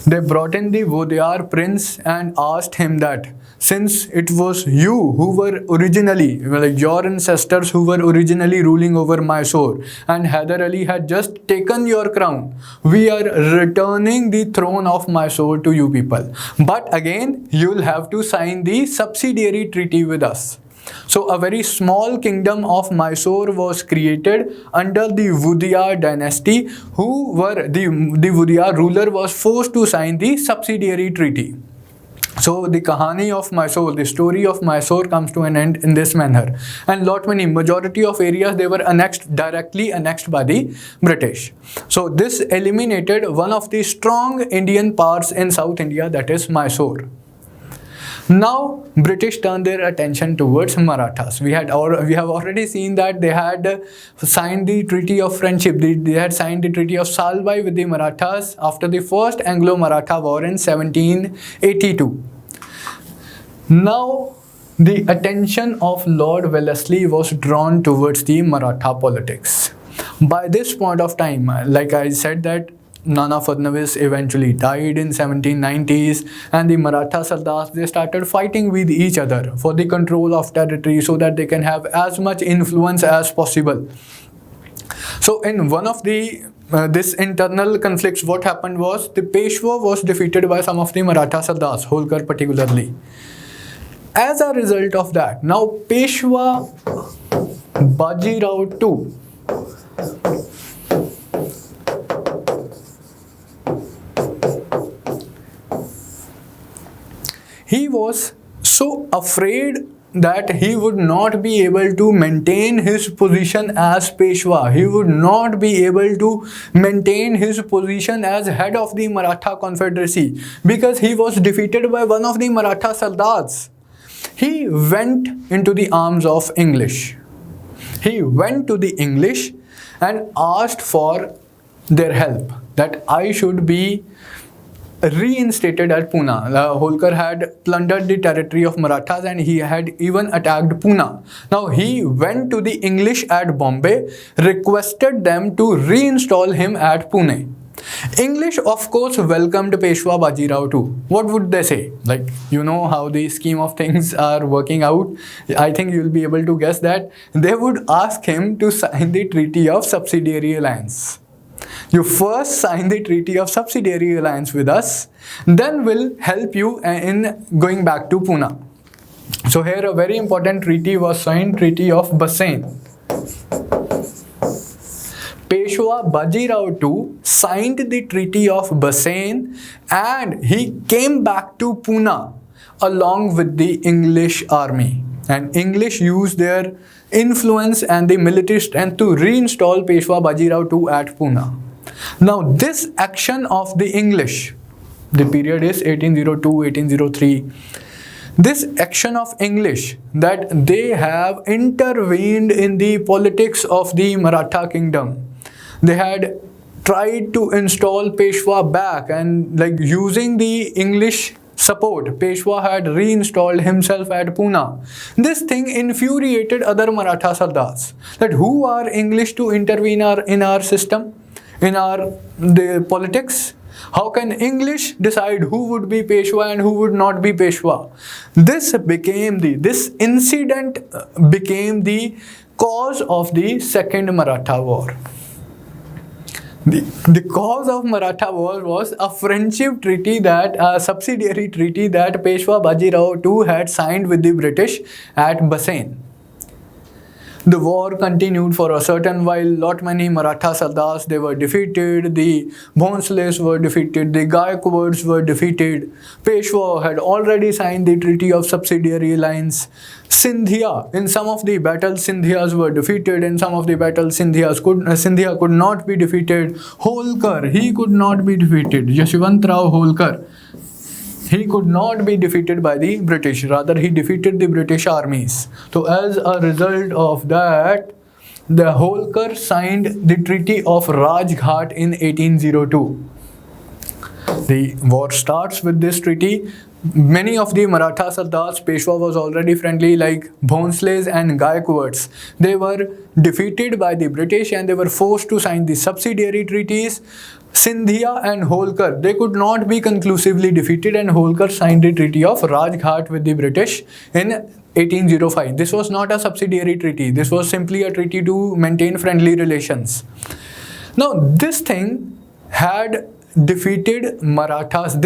They brought in the Wadiyar prince and asked him that, since it was you who were originally, your ancestors who were originally ruling over Mysore, and Hyder Ali had just taken your crown, we are returning the throne of Mysore to you people. But again, you'll have to sign the Subsidiary treaty with us. So a very small kingdom of Mysore was created under the Wadiyar dynasty, who were the Wadiyar ruler was forced to sign the Subsidiary treaty. So the kahani of Mysore, the story of Mysore comes to an end in this manner. And majority of areas, they were directly annexed by the British. So this eliminated one of the strong Indian powers in South India, that is Mysore. Now British turned their attention towards Marathas. We have already seen that they had signed the Treaty of Friendship. They had signed the Treaty of Salbai with the Marathas after the first Anglo-Maratha War in 1782. Now the attention of Lord Wellesley was drawn towards the Maratha politics. By this point of time, like I said, that Nana Fadnavis eventually died in 1790s, and the Maratha Sardars, they started fighting with each other for the control of territory so that they can have as much influence as possible. So in one of the this internal conflicts, what happened was the Peshwa was defeated by some of the Maratha Sardars, Holkar particularly. As a result of that, now Peshwa Bajirao II, he was so afraid that he would not be able to maintain his position as Peshwa. He would not be able to maintain his position as head of the Maratha Confederacy because he was defeated by one of the Maratha Sardars. He went into the arms of English. He went to the English and asked for their help, that I should be reinstated at Pune. Holkar had plundered the territory of Marathas and he had even attacked Pune. Now he went to the English at Bombay, requested them to reinstall him at Pune. English, of course, welcomed Peshwa Bajirao too. What would they say? Like, you know how the scheme of things are working out. I think you'll be able to guess that they would ask him to sign the Treaty of Subsidiary Alliance. You first sign the Treaty of Subsidiary Alliance with us, then we'll help you in going back to Pune. So here a very important treaty was signed, Treaty of Bassein. Peshwa Bajirao II signed the Treaty of Bassein and he came back to Pune along with the English army. And English used their influence and the military strength to reinstall Peshwa Bajirao II at Pune. Now this action of the English, the period is 1802-1803, this action of English, that they have intervened in the politics of the Maratha kingdom. They had tried to install Peshwa back, and like using the English support, Peshwa had reinstalled himself at Pune. This thing infuriated other Maratha Sardars, that who are English to intervene in our system, in the politics? How can English decide who would be Peshwa and who would not be Peshwa? This incident became the cause of the Second Maratha War. The cause of Maratha War was a friendship treaty, a subsidiary treaty that Peshwa Bajirao II had signed with the British at Bassein. The war continued for a certain while. Many Maratha Sardars, they were defeated. The Bhonsles were defeated. The Gaikwads were defeated. Peshwa had already signed the Treaty of Subsidiary Alliance. Sindhia, in some of the battles, Sindhias were defeated. In some of the battles, Sindhia could not be defeated. Holkar, he could not be defeated. Yashwantrao Holkar, he could not be defeated by the British. Rather, he defeated the British armies. So as a result of that, the Holkar signed the Treaty of Rajghat in 1802. The war starts with this treaty. Many of the Maratha Sardars, Peshwa was already friendly, like Bhonsles and Gaikwads. They were defeated by the British and they were forced to sign the subsidiary treaties. Sindhia and Holkar, they could not be conclusively defeated, and Holkar signed the Treaty of Rajghat with the British in 1805. This was not a subsidiary treaty. This was simply a treaty to maintain friendly relations. Now, this thing had defeated Marathas. In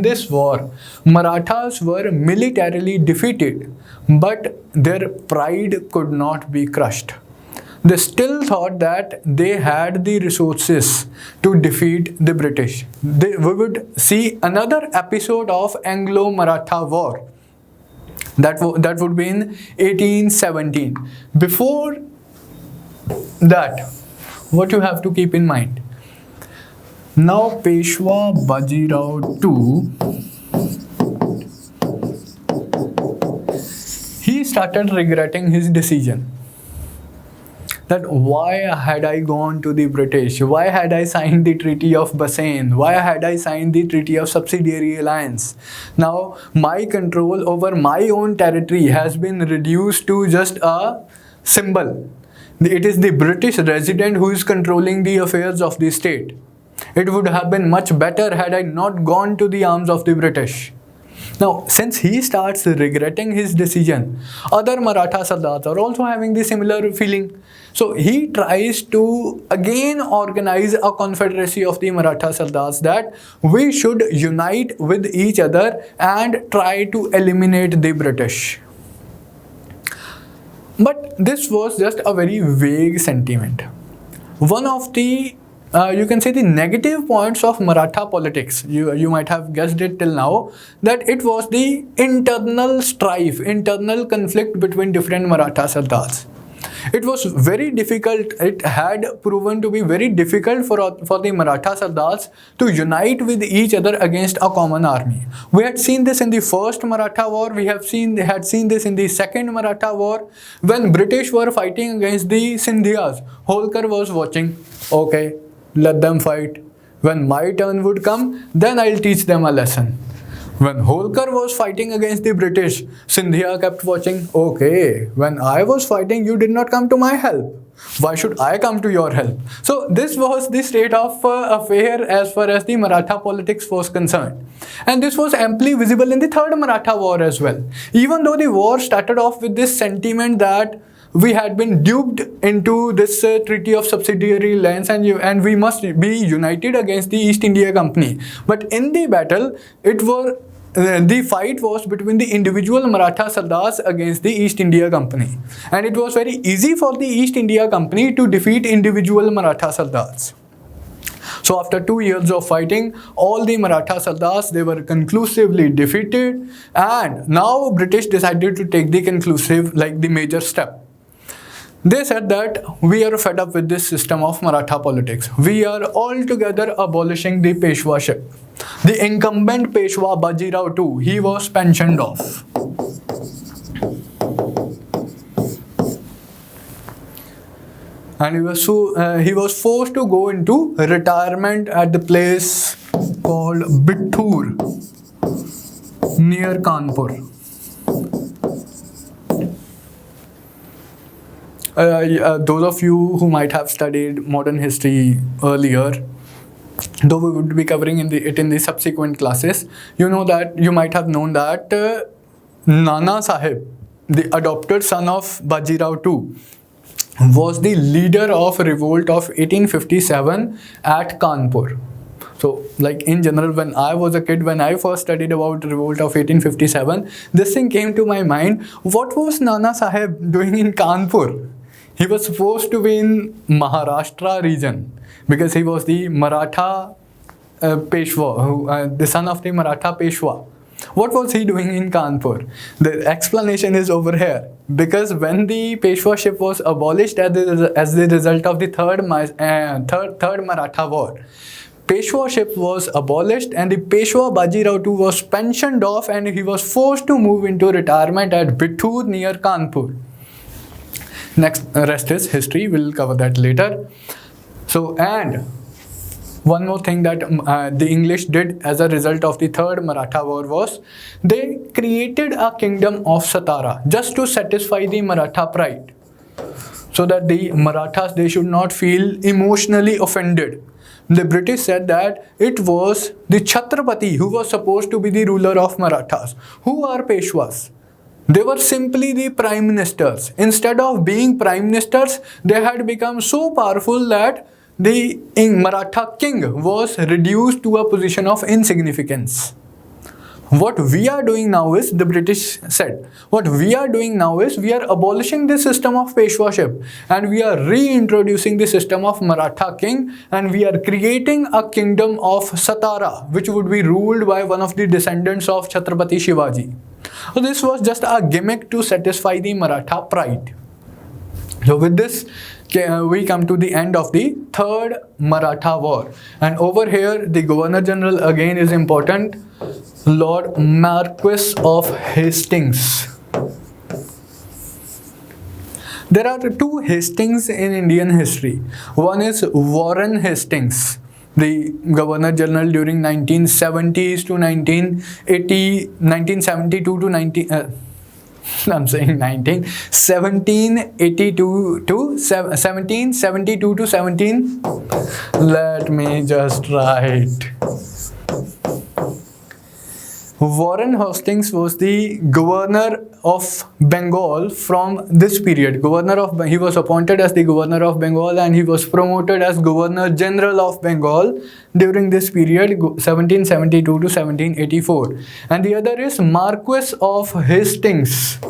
this war, Marathas were militarily defeated, but their pride could not be crushed. They still thought that they had the resources to defeat the British. We would see another episode of Anglo-Maratha War. That would be in 1817. Before that, what you have to keep in mind. Now Peshwa Bajirao II he started regretting his decision. That why had I gone to the British? Why had I signed the Treaty of Bassein? Why had I signed the Treaty of Subsidiary Alliance? Now my control over my own territory has been reduced to just a symbol. It is the British resident who is controlling the affairs of the state. It would have been much better had I not gone to the arms of the British. Now, since he starts regretting his decision, other Maratha Sardars are also having the similar feeling. So he tries to again organize a confederacy of the Maratha Sardars, that we should unite with each other and try to eliminate the British. But this was just a very vague sentiment. One of the you can say the negative points of Maratha politics, you might have guessed it till now, that it was the internal strife, internal conflict between different Maratha Sardars. It was very difficult, it had proven to be very difficult for the Maratha Sardars to unite with each other against a common army. We had seen this in the first Maratha War, we had seen this in the second Maratha War. When British were fighting against the Sindhiyas, Holkar was watching, okay, let them fight. When my turn would come, then I'll teach them a lesson. When Holkar was fighting against the British, Sindhia kept watching, okay, when I was fighting, you did not come to my help. Why should I come to your help? So this was the state of affair as far as the Maratha politics was concerned. And this was amply visible in the third Maratha War as well. Even though the war started off with this sentiment that we had been duped into this Treaty of Subsidiary Alliance and we must be united against the East India Company. But in the battle, the fight was between the individual Maratha Sardars against the East India Company. And it was very easy for the East India Company to defeat individual Maratha Sardars. So after 2 years of fighting, all the Maratha Sardars, they were conclusively defeated, and now British decided to take the conclusive, like the major step. They said that we are fed up with this system of Maratha politics. We are altogether abolishing the Peshwaship. The incumbent Peshwa Bajirao II, he was pensioned off. And he was forced to go into retirement at the place called Bittur near Kanpur. Those of you who might have studied modern history earlier, though we would be covering it in the subsequent classes, you might have known that Nana Sahib, the adopted son of Bajirao II, was the leader of revolt of 1857 at Kanpur. So, like in general, when I was a kid, when I first studied about revolt of 1857, this thing came to my mind. What was Nana Sahib doing in Kanpur? He was supposed to be in Maharashtra region because he was the Maratha Peshwa, the son of the Maratha Peshwa. What was he doing in Kanpur? The explanation is over here. Because when the Peshwaship was abolished as the result of the third Maratha War, Peshwaship was abolished and the Peshwa Bajirao II was pensioned off and he was forced to move into retirement at Bittur near Kanpur. Next, rest is history. We'll cover that later. So, and one more thing that the English did as a result of the third Maratha War was they created a kingdom of Satara just to satisfy the Maratha pride, so that the Marathas, they should not feel emotionally offended. The British said that it was the Chhatrapati who was supposed to be the ruler of Marathas. Who are Peshwas? They were simply the prime ministers. Instead of being prime ministers, they had become so powerful that the Maratha king was reduced to a position of insignificance. What we are doing now is, the British said, what we are doing now is we are abolishing the system of Peshwaship and we are reintroducing the system of Maratha king, and we are creating a kingdom of Satara which would be ruled by one of the descendants of Chhatrapati Shivaji. So this was just a gimmick to satisfy the Maratha pride. So with this, we come to the end of the third Maratha War. And over here, the Governor General again is important. Lord Marques of Hastings. There are two Hastings in Indian history. One is Warren Hastings, the Governor General during 1970s to 1980, 1972 to 1782 to 1772 to 17. Let me just write. Warren Hastings was the governor of Bengal from this period. He was appointed as the governor of Bengal and he was promoted as Governor General of Bengal during this period, 1772 to 1784. And the other is Marques of Hastings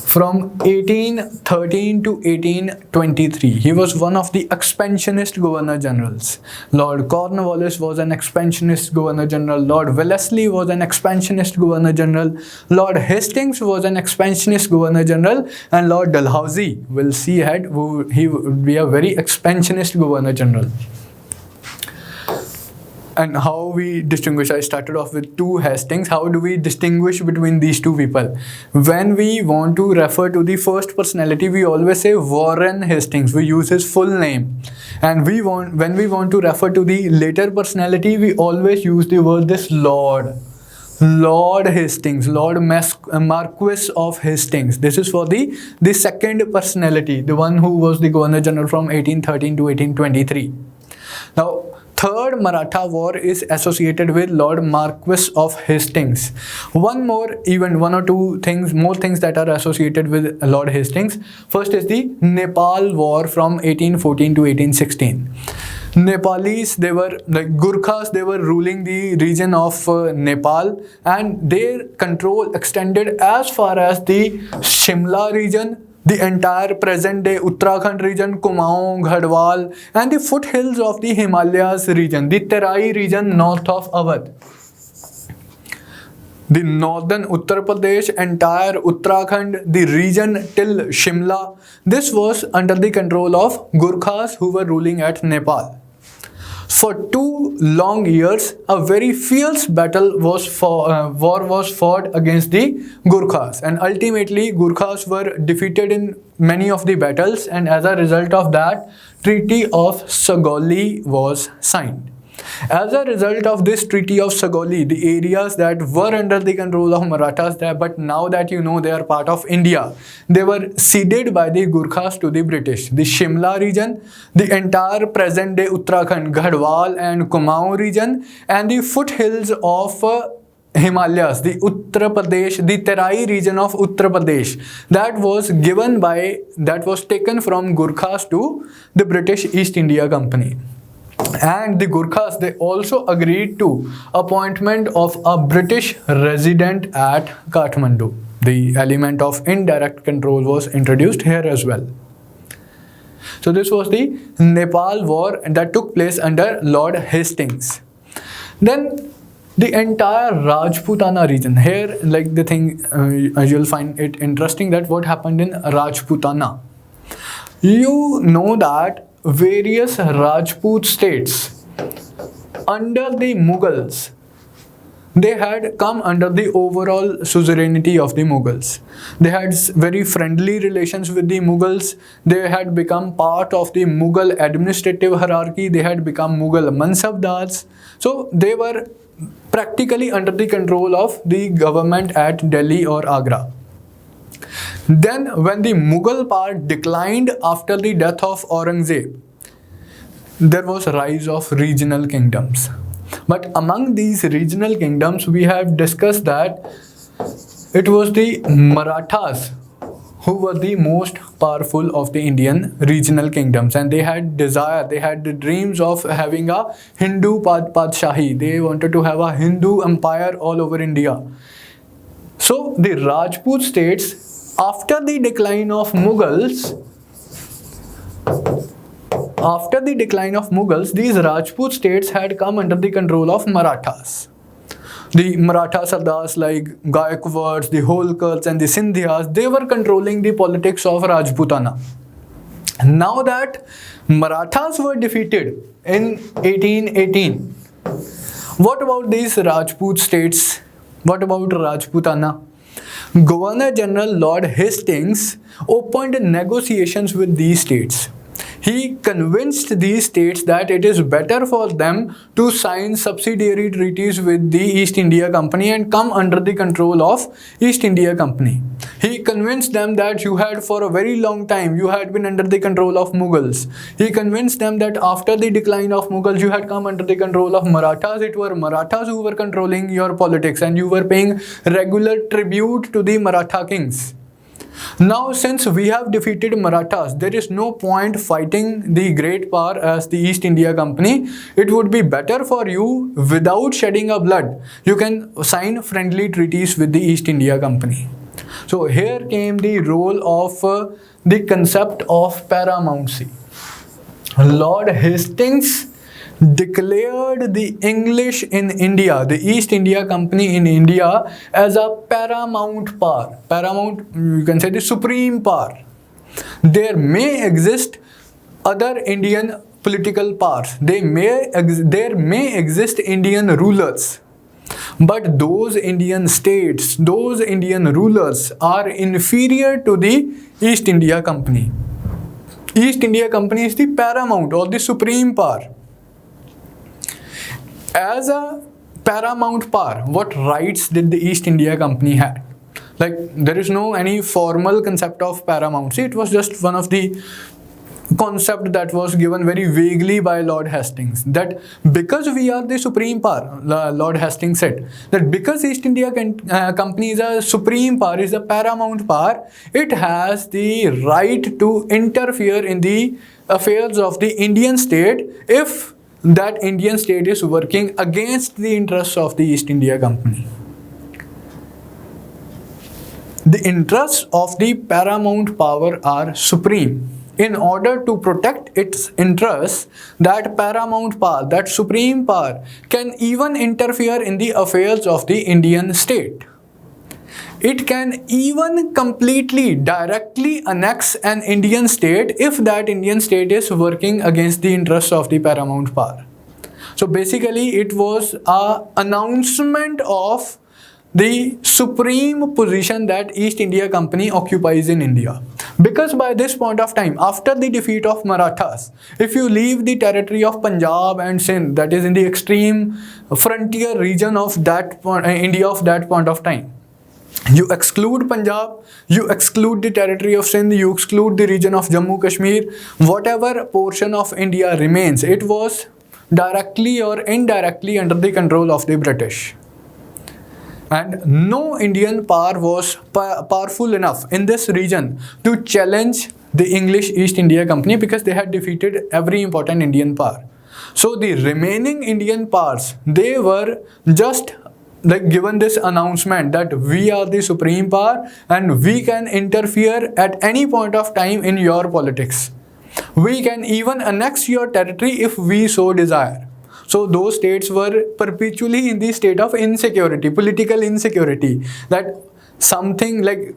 from 1813 to 1823. He was one of the expansionist governor generals. Lord Cornwallis was an expansionist governor general. Lord Wellesley was an expansionist governor general. Lord Hastings was an expansionist governor general. And Lord Dalhousie, we'll see ahead, he would be a very expansionist governor general. And how we distinguish, I started off with two Hastings. How do we distinguish between these two people? When we want to refer to the first personality, we always say Warren Hastings. We use his full name. And when we want to refer to the later personality, we always use the word this Lord. Lord Hastings, Lord Marques of Hastings. This is for the second personality, the one who was the Governor General from 1813 to 1823. Now, Third Maratha War is associated with Lord Marques of Hastings. One or two more things that are associated with Lord Hastings. First is the Nepal War from 1814 to 1816. Nepalis, they were like Gurkhas, they were ruling the region of Nepal, and their control extended as far as the Shimla region, the entire present-day Uttarakhand region, Kumaon, Garhwal, and the foothills of the Himalayas region, the Terai region north of Awadh. The northern Uttar Pradesh, entire Uttarakhand, the region till Shimla, this was under the control of Gurkhas who were ruling at Nepal. For 2 long years, a very fierce war was fought against the Gurkhas, and ultimately Gurkhas were defeated in many of the battles, and as a result of that, Treaty of Sugauli was signed. As a result of this Treaty of Sugauli, the areas that were under the control of Marathas, but now that you know they are part of India, they were ceded by the Gurkhas to the British. The Shimla region, the entire present-day Uttarakhand, Garhwal and Kumaon region, and the foothills of Himalayas, the Uttar Pradesh, the Terai region of Uttar Pradesh, that was taken from Gurkhas to the British East India Company. And the Gurkhas, they also agreed to appointment of a British resident at Kathmandu. The element of indirect control was introduced here as well. So this was the Nepal War that took place under Lord Hastings. Then the entire Rajputana region. Here, like the thing, you'll find it interesting that what happened in Rajputana. You know that various Rajput states under the Mughals, they had come under the overall suzerainty of the Mughals. They had very friendly relations with the Mughals. They had become part of the Mughal administrative hierarchy. They had become Mughal Mansabdars. So they were practically under the control of the government at Delhi or Agra. Then when the Mughal part declined after the death of Aurangzeb, there was a rise of regional kingdoms. But among these regional kingdoms, we have discussed that it was the Marathas who were the most powerful of the Indian regional kingdoms, and they had the dreams of having a Hindu Padshahi. They wanted to have a Hindu empire all over India. So the Rajput states, after the decline of Mughals, these Rajput states had come under the control of Marathas. The Maratha Sardars like Gaekwads, the Holkars and the Sindhyas, they were controlling the politics of Rajputana. Now that Marathas were defeated in 1818, what about these Rajput states? What about Rajputana? Governor General Lord Hastings opened negotiations with these states. He convinced these states that it is better for them to sign subsidiary treaties with the East India Company and come under the control of East India Company. He convinced them that you had for a very long time, you had been under the control of Mughals. He convinced them that after the decline of Mughals, you had come under the control of Marathas. It were Marathas who were controlling your politics and you were paying regular tribute to the Maratha kings. Now, since we have defeated Marathas, there is no point fighting the great power as the East India Company. It would be better for you, without shedding a blood, you can sign friendly treaties with the East India Company. So here came the role of the concept of paramountcy. Lord Hastings declared the English in India, the East India Company in India, as a paramount power. Paramount, you can say the supreme power. There may exist other Indian political powers. There may exist Indian rulers. But those Indian states, those Indian rulers are inferior to the East India Company. East India Company is the paramount or the supreme power. As a paramount power, what rights did the East India Company have? Like, there is no any formal concept of paramountcy. It was just one of the concept that was given very vaguely by Lord Hastings, that because we are the supreme power, Lord Hastings said that because East India Company is a supreme power, is a paramount power, it has the right to interfere in the affairs of the Indian state if that Indian state is working against the interests of the East India Company. The interests of the paramount power are supreme. In order to protect its interests, that paramount power, that supreme power, can even interfere in the affairs of the Indian state. It can even completely, directly annex an Indian state if that Indian state is working against the interests of the paramount power. So basically, it was an announcement of the supreme position that East India Company occupies in India. Because by this point of time, after the defeat of Marathas, if you leave the territory of Punjab and Sindh, that is in the extreme frontier region of that India of that point of time, you exclude Punjab, you exclude the territory of Sindh, you exclude the region of Jammu Kashmir, whatever portion of India remains, it was directly or indirectly under the control of the British. And no Indian power was powerful enough in this region to challenge the English East India Company because they had defeated every important Indian power. So the remaining Indian powers, they were just like given this announcement that we are the supreme power and we can interfere at any point of time in your politics. We can even annex your territory if we so desire. So those states were perpetually in the state of insecurity, political insecurity, that something like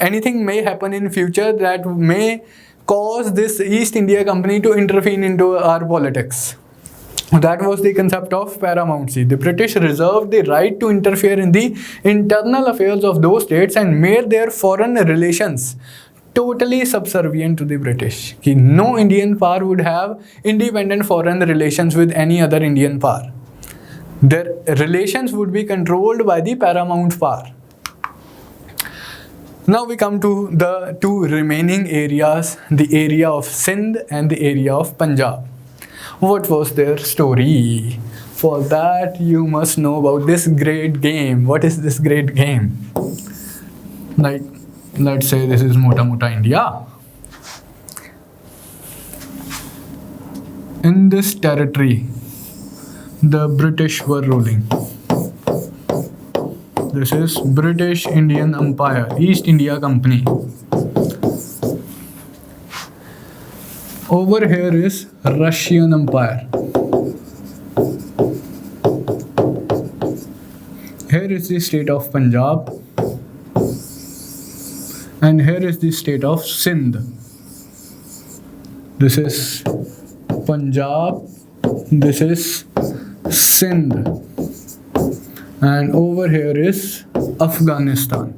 anything may happen in future that may cause this East India Company to intervene into our politics. That was the concept of paramountcy. The British reserved the right to interfere in the internal affairs of those states and made their foreign relations totally subservient to the British. No Indian power would have independent foreign relations with any other Indian power. Their relations would be controlled by the paramount power. Now we come to the two remaining areas, the area of Sindh and the area of Punjab. What was their story? For that, you must know about this great game. What is this great game? Like, let's say this is Mota Mota India. In this territory, the British were ruling. This is British Indian Empire, East India Company. Over here is Russian Empire. Here is the state of Punjab. And here is the state of Sindh. This is Punjab. This is Sindh. And over here is Afghanistan.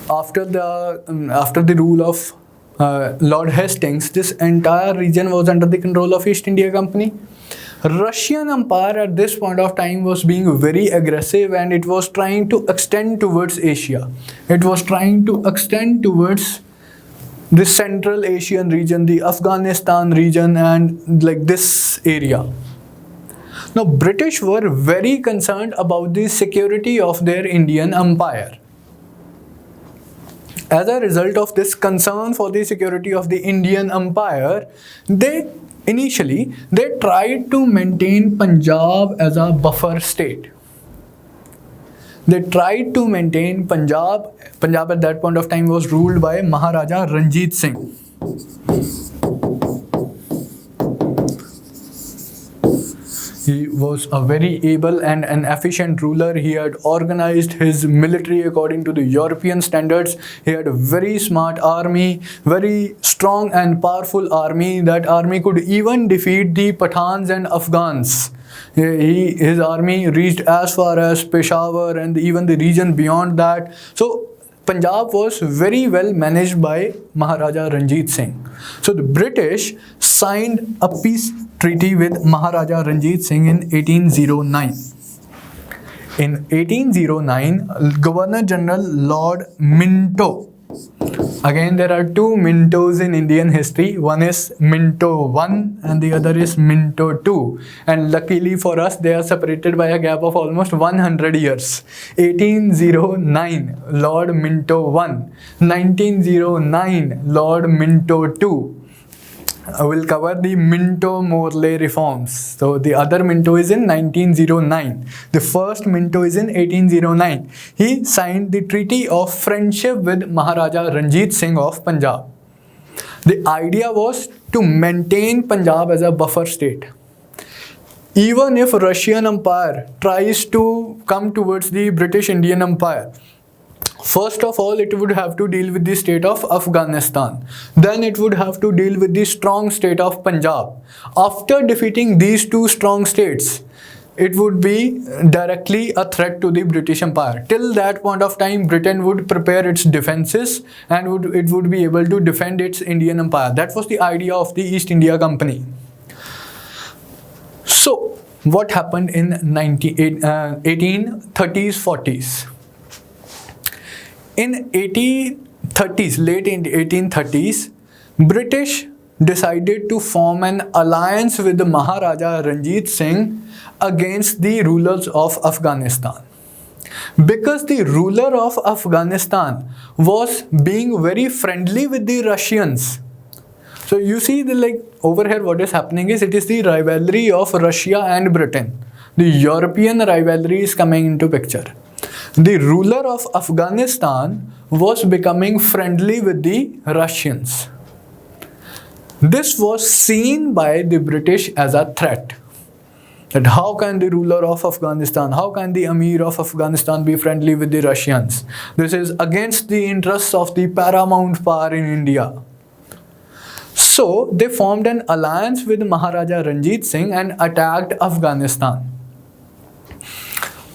After the rule of Lord Hastings, this entire region was under the control of East India Company. Russian Empire at this point of time was being very aggressive, and it was trying to extend towards Asia. It was trying to extend towards the Central Asian region, the Afghanistan region, and like this area. Now, British were very concerned about the security of their Indian empire. As a result of this concern for the security of the Indian empire, they tried to maintain Punjab as a buffer state. They tried to maintain Punjab. Punjab at that point of time was ruled by Maharaja Ranjit Singh. He was a very able and an efficient ruler. He had organized his military according to the European standards. He had a very smart army, very strong and powerful army. That army could even defeat the Pathans and Afghans. His army reached as far as Peshawar and even the region beyond that. So Punjab was very well managed by Maharaja Ranjit Singh. So the British signed a peace treaty with Maharaja Ranjit Singh in 1809. In 1809, Governor General Lord Minto. Again, there are two Mintos in Indian history. One is Minto I and the other is Minto II. And luckily for us, they are separated by a gap of almost 100 years. 1809, Lord Minto I. 1909, Lord Minto II. I will cover the Minto-Morley reforms. So the other Minto is in 1909. The first Minto is in 1809. He signed the Treaty of Friendship with Maharaja Ranjit Singh of Punjab. The idea was to maintain Punjab as a buffer state. Even if Russian Empire tries to come towards the British Indian Empire, first of all, it would have to deal with the state of Afghanistan. Then it would have to deal with the strong state of Punjab. After defeating these two strong states, it would be directly a threat to the British Empire. Till that point of time, Britain would prepare its defenses and it would be able to defend its Indian Empire. That was the idea of the East India Company. So, what happened in 1830s, 40s? In 1830s, late in the 1830s, British decided to form an alliance with the Maharaja Ranjit Singh against the rulers of Afghanistan. Because the ruler of Afghanistan was being very friendly with the Russians. So you see over here what is happening is it is the rivalry of Russia and Britain. The European rivalry is coming into picture. The ruler of Afghanistan was becoming friendly with the Russians. This was seen by the British as a threat. That how can the ruler of Afghanistan, how can the Emir of Afghanistan be friendly with the Russians? This is against the interests of the paramount power in India. So they formed an alliance with Maharaja Ranjit Singh and attacked Afghanistan.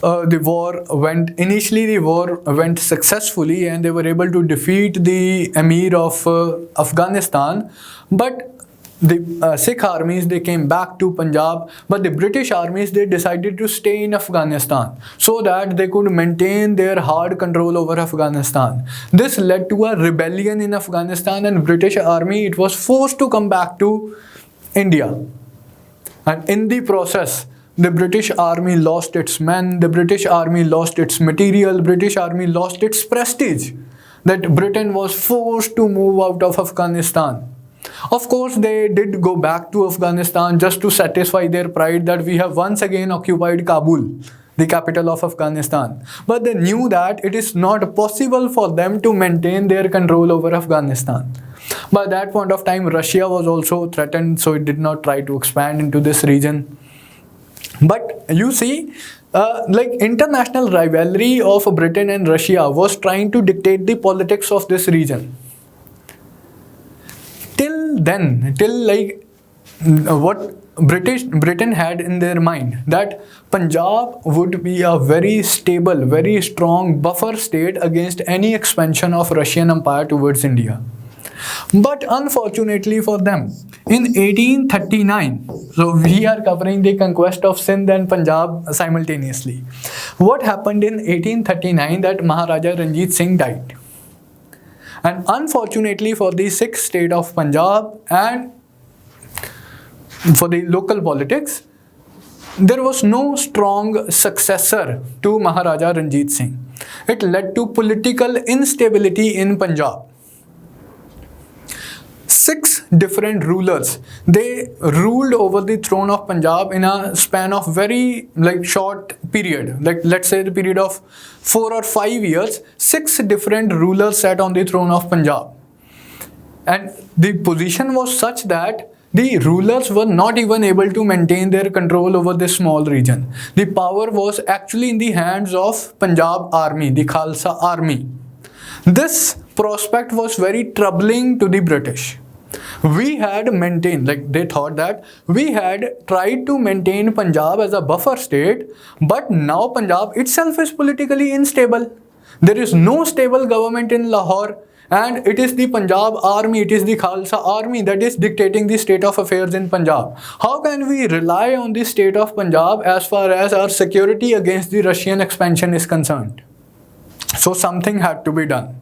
The war went successfully and they were able to defeat the Emir of Afghanistan, but the Sikh armies, they came back to Punjab, but the British armies, they decided to stay in Afghanistan so that they could maintain their hard control over Afghanistan. This led to a rebellion in Afghanistan, and British army, it was forced to come back to India. And in the process, the British army lost its men, the British army lost its material, British army lost its prestige. That Britain was forced to move out of Afghanistan. Of course, they did go back to Afghanistan just to satisfy their pride that we have once again occupied Kabul, the capital of Afghanistan. But they knew that it is not possible for them to maintain their control over Afghanistan. By that point of time, Russia was also threatened, so it did not try to expand into this region. But you see, international rivalry of Britain and Russia was trying to dictate the politics of this region. Till what Britain had in their mind, that Punjab would be a very stable, very strong buffer state against any expansion of Russian Empire towards India. But unfortunately for them, in 1839, so we are covering the conquest of Sindh and Punjab simultaneously. What happened in 1839, that Maharaja Ranjit Singh died. And unfortunately for the Sikh state of Punjab and for the local politics, there was no strong successor to Maharaja Ranjit Singh. It led to political instability in Punjab. 6 different rulers, they ruled over the throne of Punjab in a span of very short period, let's say the period of 4 or 5 years. 6 different rulers sat on the throne of Punjab, and the position was such that the rulers were not even able to maintain their control over this small region. The power was actually in the hands of Punjab army, the Khalsa army. This prospect was very troubling to the British. We had maintained, they thought that we had tried to maintain Punjab as a buffer state, but now Punjab itself is politically unstable. There is no stable government in Lahore, and it is the Punjab army, it is the Khalsa army that is dictating the state of affairs in Punjab. How can we rely on the state of Punjab as far as our security against the Russian expansion is concerned? So something had to be done.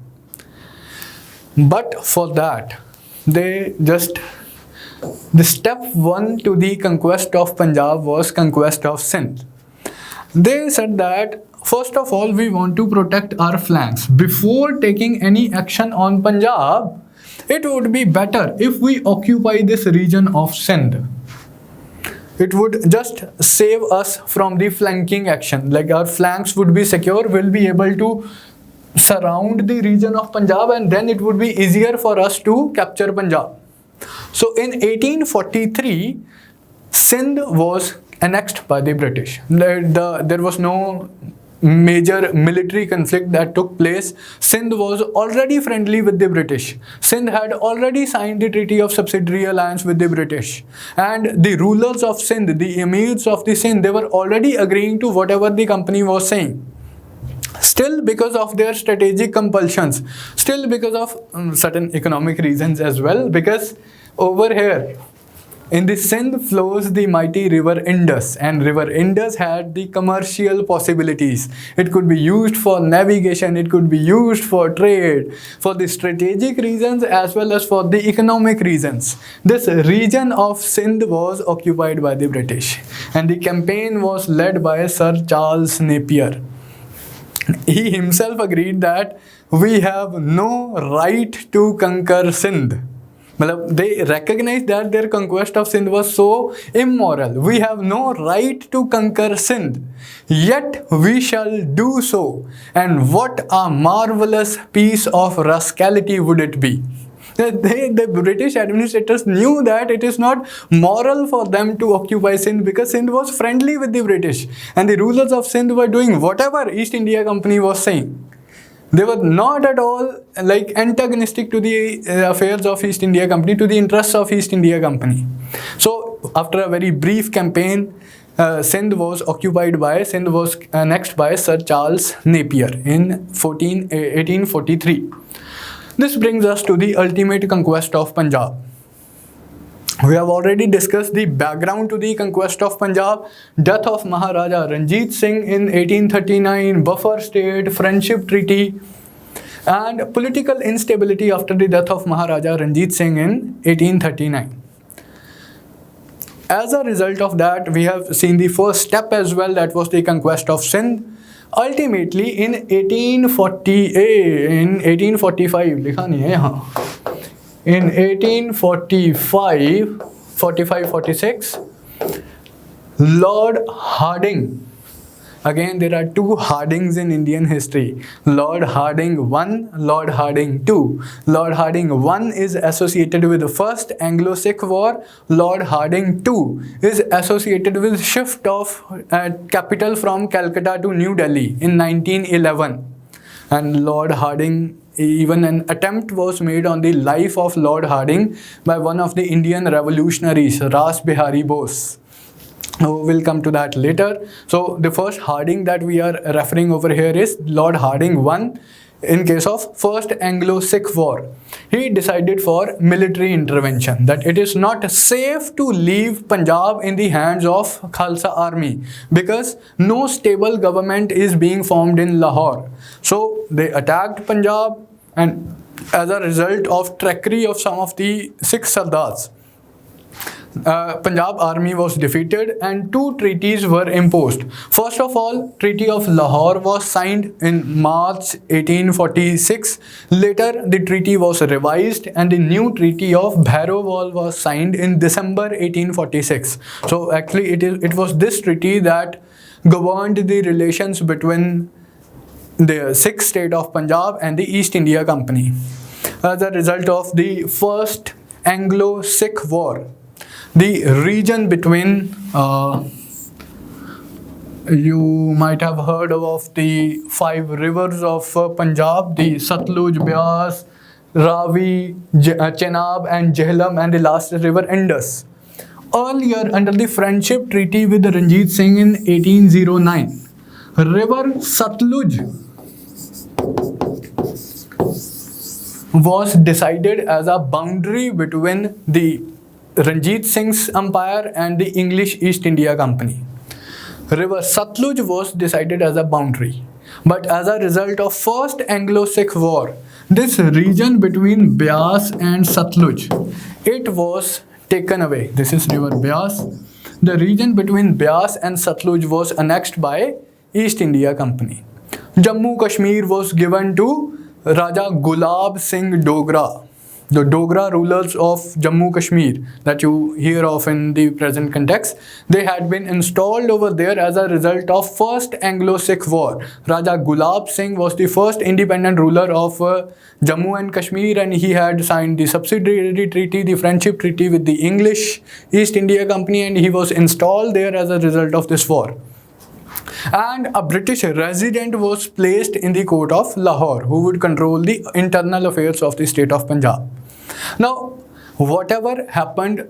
But for that, the step 1 to the conquest of Punjab was conquest of Sindh. They said that first of all, we want to protect our flanks. Before taking any action on Punjab, it would be better if we occupy this region of Sindh. It would just save us from the flanking action. Our flanks would be secure, we'll be able to surround the region of Punjab, and then it would be easier for us to capture Punjab. So in 1843, Sindh was annexed by the British. There was no major military conflict that took place. Sindh was already friendly with the British. Sindh had already signed the Treaty of Subsidiary Alliance with the British. And the rulers of Sindh, the emirs of the Sindh, they were already agreeing to whatever the company was saying. Still, because of their strategic compulsions, still because of certain economic reasons as well, because over here in the Sindh flows the mighty river Indus, and river Indus had the commercial possibilities. It could be used for navigation, it could be used for trade, for the strategic reasons as well as for the economic reasons. This region of Sindh was occupied by the British, and the campaign was led by Sir Charles Napier. He himself agreed that we have no right to conquer Sindh. They recognized that their conquest of Sindh was so immoral. We have no right to conquer Sindh, yet we shall do so. And what a marvelous piece of rascality would it be. The British administrators knew that it is not moral for them to occupy Sindh, because Sindh was friendly with the British, and the rulers of Sindh were doing whatever East India Company was saying. They were not at all antagonistic to the affairs of East India Company, to the interests of East India Company. So after a very brief campaign, Sindh was annexed by Sir Charles Napier in 1843. This brings us to the ultimate conquest of Punjab. We have already discussed the background to the conquest of Punjab, death of Maharaja Ranjit Singh in 1839, buffer state, friendship treaty, and political instability after the death of Maharaja Ranjit Singh in 1839. As a result of that, we have seen the first step as well, that was the conquest of Sindh. Ultimately, in 1845, in 1845-46, Lord Hardinge, again there are two Hardings in Indian history, Lord Hardinge I, Lord Hardinge II. Lord Hardinge I is associated with the first Anglo-Sikh War. Lord Hardinge II is associated with shift of capital from Calcutta to New Delhi in 1911. And Lord Hardinge even an attempt was made on the life of Lord Hardinge by one of the Indian revolutionaries, Ras Bihari Bose. We'll come to that later. So the first Hardinge that we are referring over here is Lord Hardinge I. In case of first Anglo-Sikh War, he decided for military intervention, that it is not safe to leave Punjab in the hands of Khalsa army because no stable government is being formed in Lahore. So they attacked Punjab, and as a result of trickery of some of the Sikh Sardars, Punjab army was defeated and two treaties were imposed. First of all, Treaty of Lahore was signed in March 1846. Later, the treaty was revised and the new Treaty of Bhairowal was signed in December 1846. So actually it was this treaty that governed the relations between the Sikh state of Punjab and the East India Company. As a result of the first Anglo-Sikh War, the region between, you might have heard of the 5 rivers of Punjab, the Satluj, Beas, Ravi, Chenab and Jhelum, and the last river Indus. Earlier, under the friendship treaty with Ranjit Singh in 1809, river Satluj was decided as a boundary between the Ranjit Singh's empire and the English East India Company. River Satluj was decided as a boundary. But as a result of first Anglo-Sikh War, this region between Beas and Satluj, it was taken away. This is river Beas. The region between Beas and Satluj was annexed by East India Company. Jammu Kashmir was given to Raja Gulab Singh Dogra. The Dogra rulers of Jammu Kashmir that you hear of in the present context, they had been installed over there as a result of first Anglo-Sikh War. Raja Gulab Singh was the first independent ruler of Jammu and Kashmir, and he had signed the Subsidiary treaty, the friendship treaty with the English East India Company, and he was installed there as a result of this war. And a British resident was placed in the court of Lahore, who would control the internal affairs of the state of Punjab. Now, whatever happened,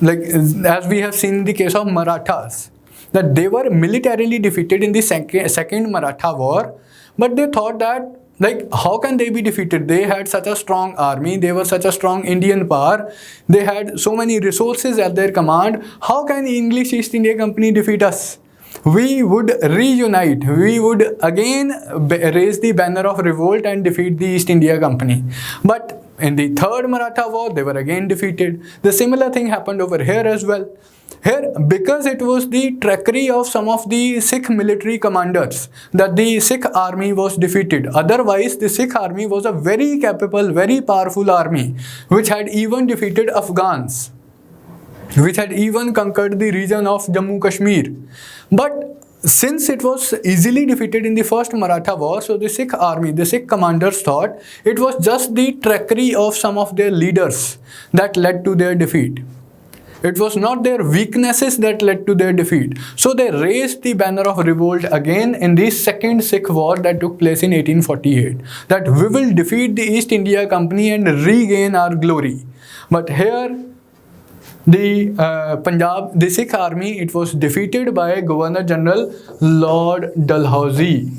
like as we have seen in the case of Marathas, that they were militarily defeated in the second Maratha War, but they thought that, like, how can they be defeated? They had such a strong army, they were such a strong Indian power, they had so many resources at their command. How can the English East India Company defeat us? We would reunite, we would again raise the banner of revolt and defeat the East India Company. But in the third Maratha War, they were again defeated. The similar thing happened over here as well. Here, because it was the trickery of some of the Sikh military commanders that the Sikh army was defeated. Otherwise, the Sikh army was a very capable, very powerful army, which had even defeated Afghans, which had even conquered the region of Jammu Kashmir. But since it was easily defeated in the first Maratha War, so the Sikh army, the Sikh commanders thought it was just the trickery of some of their leaders that led to their defeat. It was not their weaknesses that led to their defeat. So they raised the banner of revolt again in the second Sikh War that took place in 1848. That we will defeat the East India Company and regain our glory. But here, the Sikh army, it was defeated by Governor General Lord Dalhousie.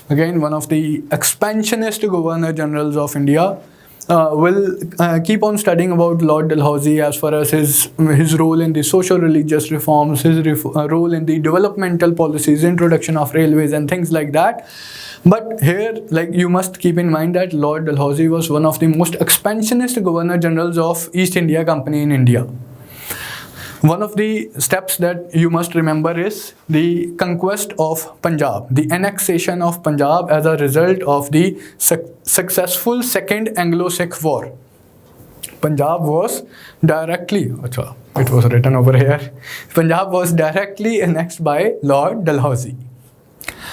Again, one of the expansionist Governor Generals of India. We'll keep on studying about Lord Dalhousie as far as his role in the social-religious reforms, his role in the developmental policies, introduction of railways and things like that. But here, like, you must keep in mind that Lord Dalhousie was one of the most expansionist Governor Generals of East India Company in India. One of the steps that you must remember is the conquest of Punjab, the annexation of Punjab as a result of the successful second Anglo-Sikh War. Punjab was directly, it was written over here, Punjab was directly annexed by Lord Dalhousie.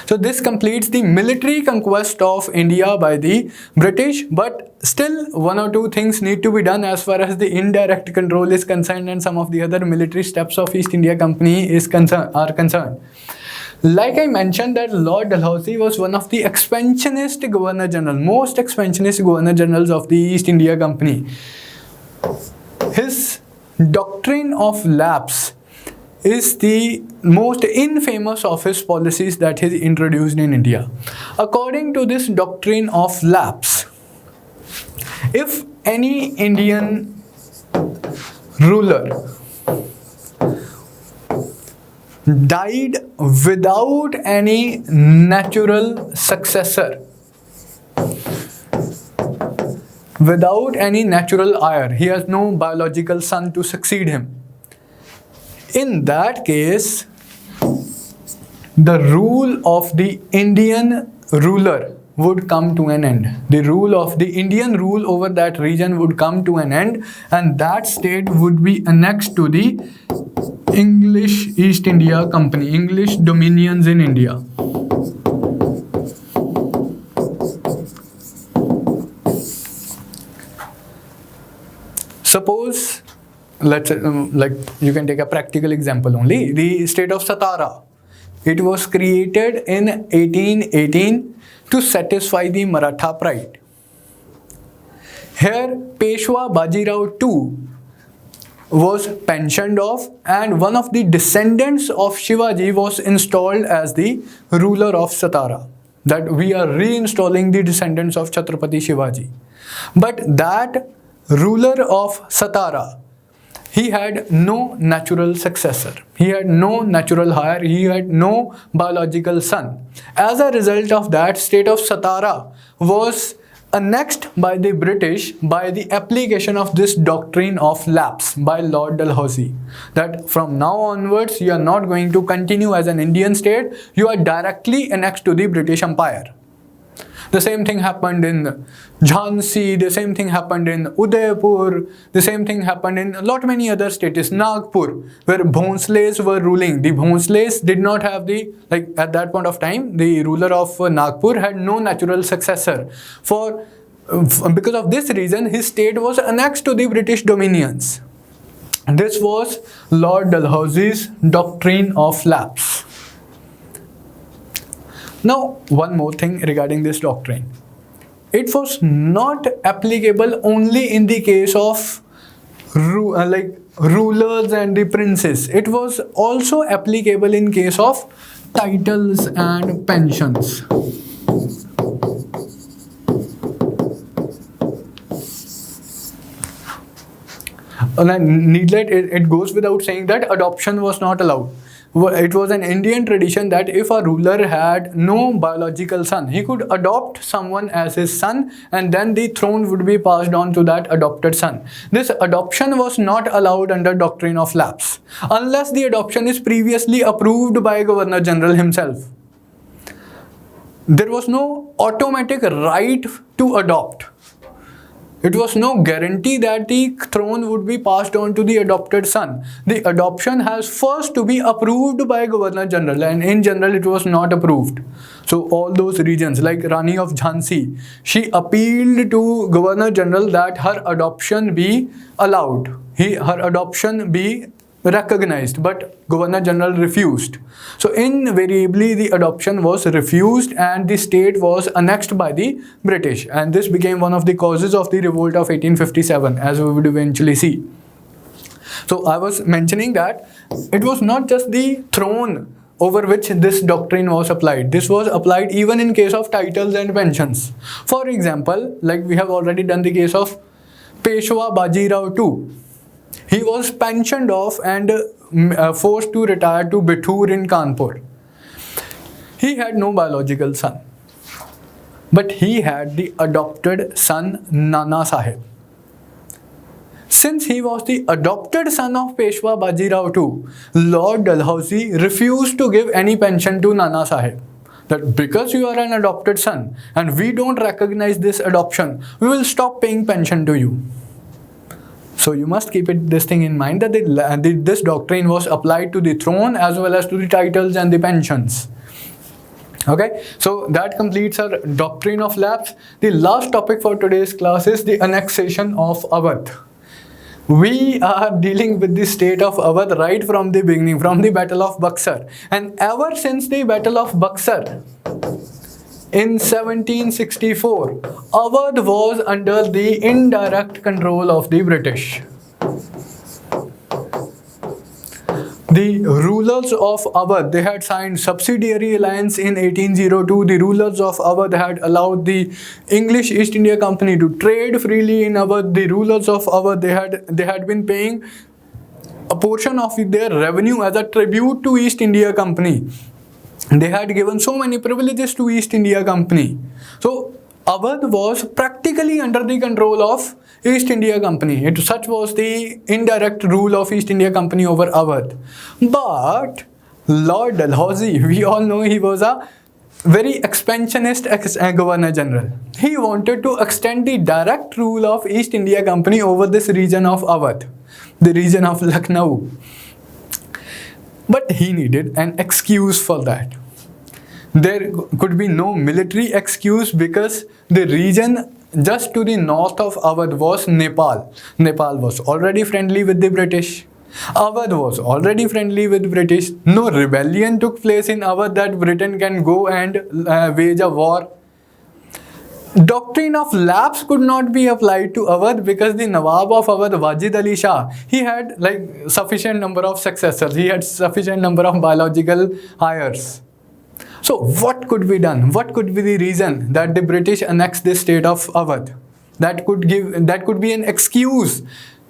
So this completes the military conquest of India by the British, but still one or two things need to be done as far as the indirect control is concerned and some of the other military steps of East India Company are concerned. Like I mentioned that Lord Dalhousie was one of the expansionist governor general, most expansionist governor generals of the East India Company. His doctrine of lapse is the most infamous of his policies that he introduced in India. According to this doctrine of lapse, if any Indian ruler died without any natural successor, without any natural heir, he has no biological son to succeed him. In that case, the rule of the Indian ruler would come to an end. The rule of the Indian rule over that region would come to an end, and that state would be annexed to the English East India Company, English dominions in India. Suppose, let's like you can take a practical example only. The state of Satara, it was created in 1818 to satisfy the Maratha pride. Here Peshwa Bajirao II was pensioned off, and one of the descendants of Shivaji was installed as the ruler of Satara. That we are reinstalling the descendants of Chhatrapati Shivaji. But that ruler of Satara, he had no natural successor. He had no natural heir. He had no biological son. As a result of that, state of Satara was annexed by the British by the application of this doctrine of lapse by Lord Dalhousie. That from now onwards, you are not going to continue as an Indian state. You are directly annexed to the British Empire. The same thing happened in Jhansi, the same thing happened in Udaipur, the same thing happened in a lot many other states, Nagpur, where Bhonsles were ruling. The Bhonsles did not have the, like at that point of time, the ruler of Nagpur had no natural successor. Because of this reason, his state was annexed to the British dominions. This was Lord Dalhousie's doctrine of lapse. Now, one more thing regarding this doctrine. It was not applicable only in the case of rulers and the princes. It was also applicable in case of titles and pensions. Needless, it goes without saying that adoption was not allowed. It was an Indian tradition that if a ruler had no biological son, he could adopt someone as his son, and then the throne would be passed on to that adopted son. This adoption was not allowed under doctrine of lapse, unless the adoption is previously approved by Governor General himself. There was no automatic right to adopt. It was no guarantee that the throne would be passed on to the adopted son. The adoption has first to be approved by Governor General, and in general it was not approved. So all those regions like Rani of Jhansi, she appealed to Governor General that her adoption be allowed, her adoption be recognized, but Governor General refused. So invariably the adoption was refused and the state was annexed by the British, and this became one of the causes of the revolt of 1857, as we would eventually see. So I was mentioning that it was not just the throne over which this doctrine was applied. This was applied even in case of titles and pensions. For example, like we have already done the case of Peshwa Bajirao II. He was pensioned off and forced to retire to Bithur in Kanpur. He had no biological son, but he had the adopted son Nana Sahib. Since he was the adopted son of Peshwa Bajirao II, Lord Dalhousie refused to give any pension to Nana Sahib. That because you are an adopted son and we don't recognize this adoption, we will stop paying pension to you. So you must keep this thing in mind that this doctrine was applied to the throne as well as to the titles and the pensions. Okay, so that completes our doctrine of lapse. The last topic for today's class is the annexation of Awadh. We are dealing with the state of Awadh right from the beginning, from the Battle of Buxar. And ever since the Battle of Buxar in 1764, Awadh was under the indirect control of the British. The rulers of Awadh, they had signed Subsidiary alliance in 1802. The rulers of Awadh had allowed the English East India Company to trade freely in Awadh. The rulers of Awadh, they had been paying a portion of their revenue as a tribute to East India Company. They had given so many privileges to East India Company. So Awadh was practically under the control of East India Company. Such was the indirect rule of East India Company over Awadh. But Lord Dalhousie, we all know he was a very expansionist Governor General. He wanted to extend the direct rule of East India Company over this region of Awadh, the region of Lucknow. But he needed an excuse for that. There could be no military excuse because the region just to the north of Awadh was Nepal. Nepal was already friendly with the British. Awadh was already friendly with British. No rebellion took place in Awadh that Britain can go and wage a war. Doctrine of Lapse could not be applied to Awadh because the Nawab of Awadh, Wajid Ali Shah, he had like sufficient number of successors. He had sufficient number of biological heirs. So what could be done? What could be the reason that the British annexed this state of Awadh? That could be an excuse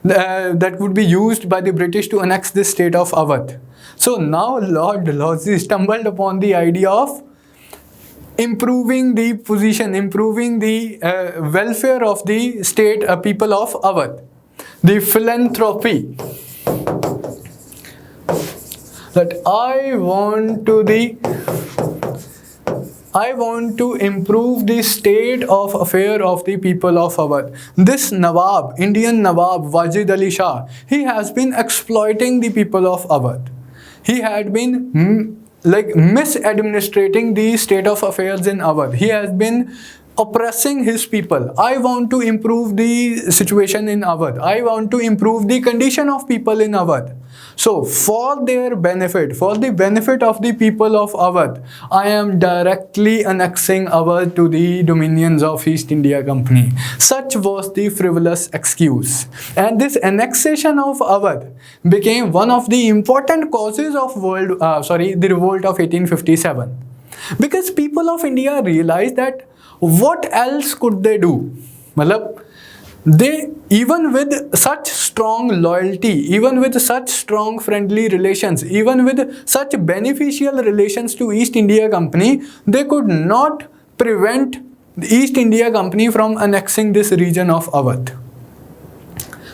that would be used by the British to annex this state of Awadh. So now Lord Dalhousie stumbled upon the idea of improving the position, improving the welfare of the state people of Awadh. The philanthropy. That I want to improve the state of affair of the people of Awadh. This Nawab, Indian Nawab Wajid Ali Shah, he has been exploiting the people of Awadh. He had been misadministrating the state of affairs in Awadh. He has been oppressing his people. I want to improve the situation in Awadh. I want to improve the condition of people in Awadh. So for their benefit, for the benefit of the people of Awadh, I am directly annexing Awadh to the dominions of East India Company. Such was the frivolous excuse. And this annexation of Awadh became one of the important causes of the revolt of 1857. Because people of India realized that what else could they do? They, even with such strong loyalty, even with such strong friendly relations, even with such beneficial relations to East India Company, they could not prevent the East India Company from annexing this region of Awadh.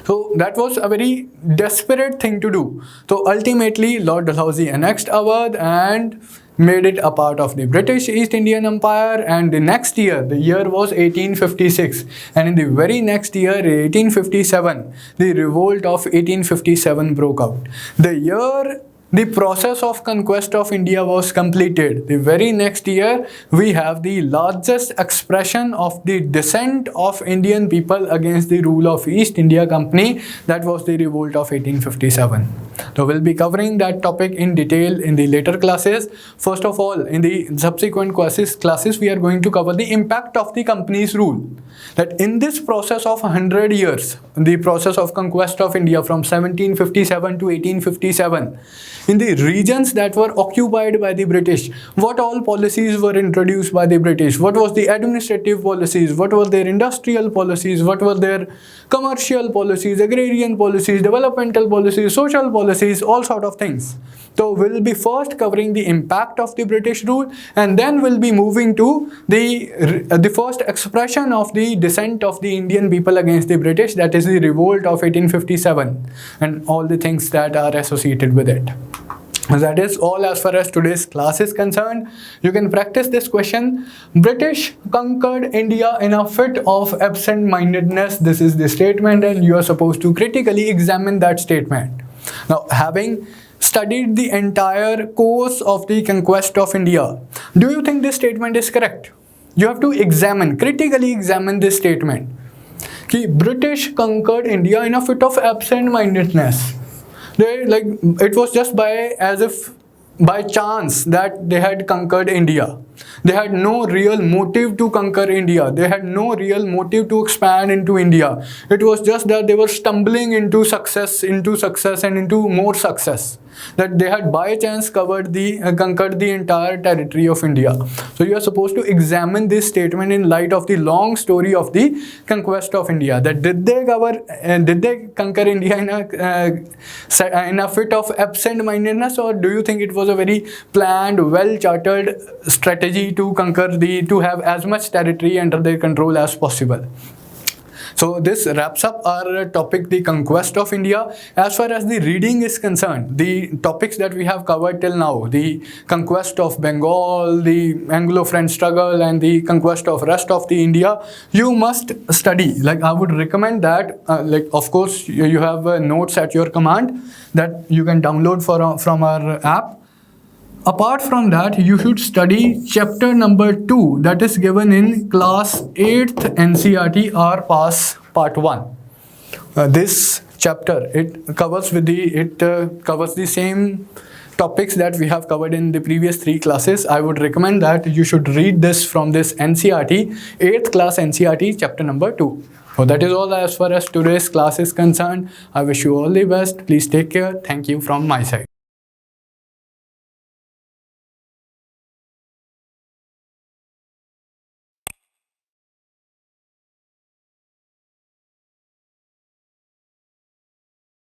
So that was a very desperate thing to do. So ultimately Lord Dalhousie annexed Awadh and made it a part of the British East Indian Empire, and the next year, the year was 1856, and in the very next year, 1857, the revolt of 1857 broke out. The year the process of conquest of India was completed, the very next year, we have the largest expression of the dissent of Indian people against the rule of East India Company. That was the revolt of 1857. So we'll be covering that topic in detail in the later classes. First of all, in the subsequent classes, we are going to cover the impact of the company's rule. That in this process of 100 years, the process of conquest of India from 1757 to 1857, in the regions that were occupied by the British, what all policies were introduced by the British? What was the administrative policies? What were their industrial policies? What were their commercial policies, agrarian policies, developmental policies, social policies, all sort of things. So we'll be first covering the impact of the British rule, and then we'll be moving to the first expression of the dissent of the Indian people against the British, that is the revolt of 1857 and all the things that are associated with it. That is all as far as today's class is concerned. You can practice this question. British conquered India in a fit of absent-mindedness. This is the statement, and you are supposed to critically examine that statement. Now, having studied the entire course of the conquest of India, do you think this statement is correct? You have to critically examine this statement. कि British conquered India in a fit of absent-mindedness. They, like, it was just as if by chance that they had conquered India. They had no real motive to conquer India. They had no real motive to expand into India. It was just that they were stumbling into success, and into more success. That they had by chance conquered the entire territory of India. So you are supposed to examine this statement in light of the long story of the conquest of India. That did they conquer India in a fit of absent-mindedness, or do you think it was a very planned, well-charted strategy to have as much territory under their control as possible? So this wraps up our topic, the conquest of India. As far as the reading is concerned, the topics that we have covered till now, the conquest of Bengal, the Anglo-French struggle, and the conquest of rest of the India, you must study. Like, I would recommend that, of course, you have notes at your command that you can download from our app. Apart from that, you should study chapter number 2 that is given in class 8th NCERT or PASS part 1. This chapter, it covers the same topics that we have covered in the previous 3 classes. I would recommend that you should read this from this NCERT, 8th class NCERT chapter number 2. So that is all as far as today's class is concerned. I wish you all the best. Please take care. Thank you from my side.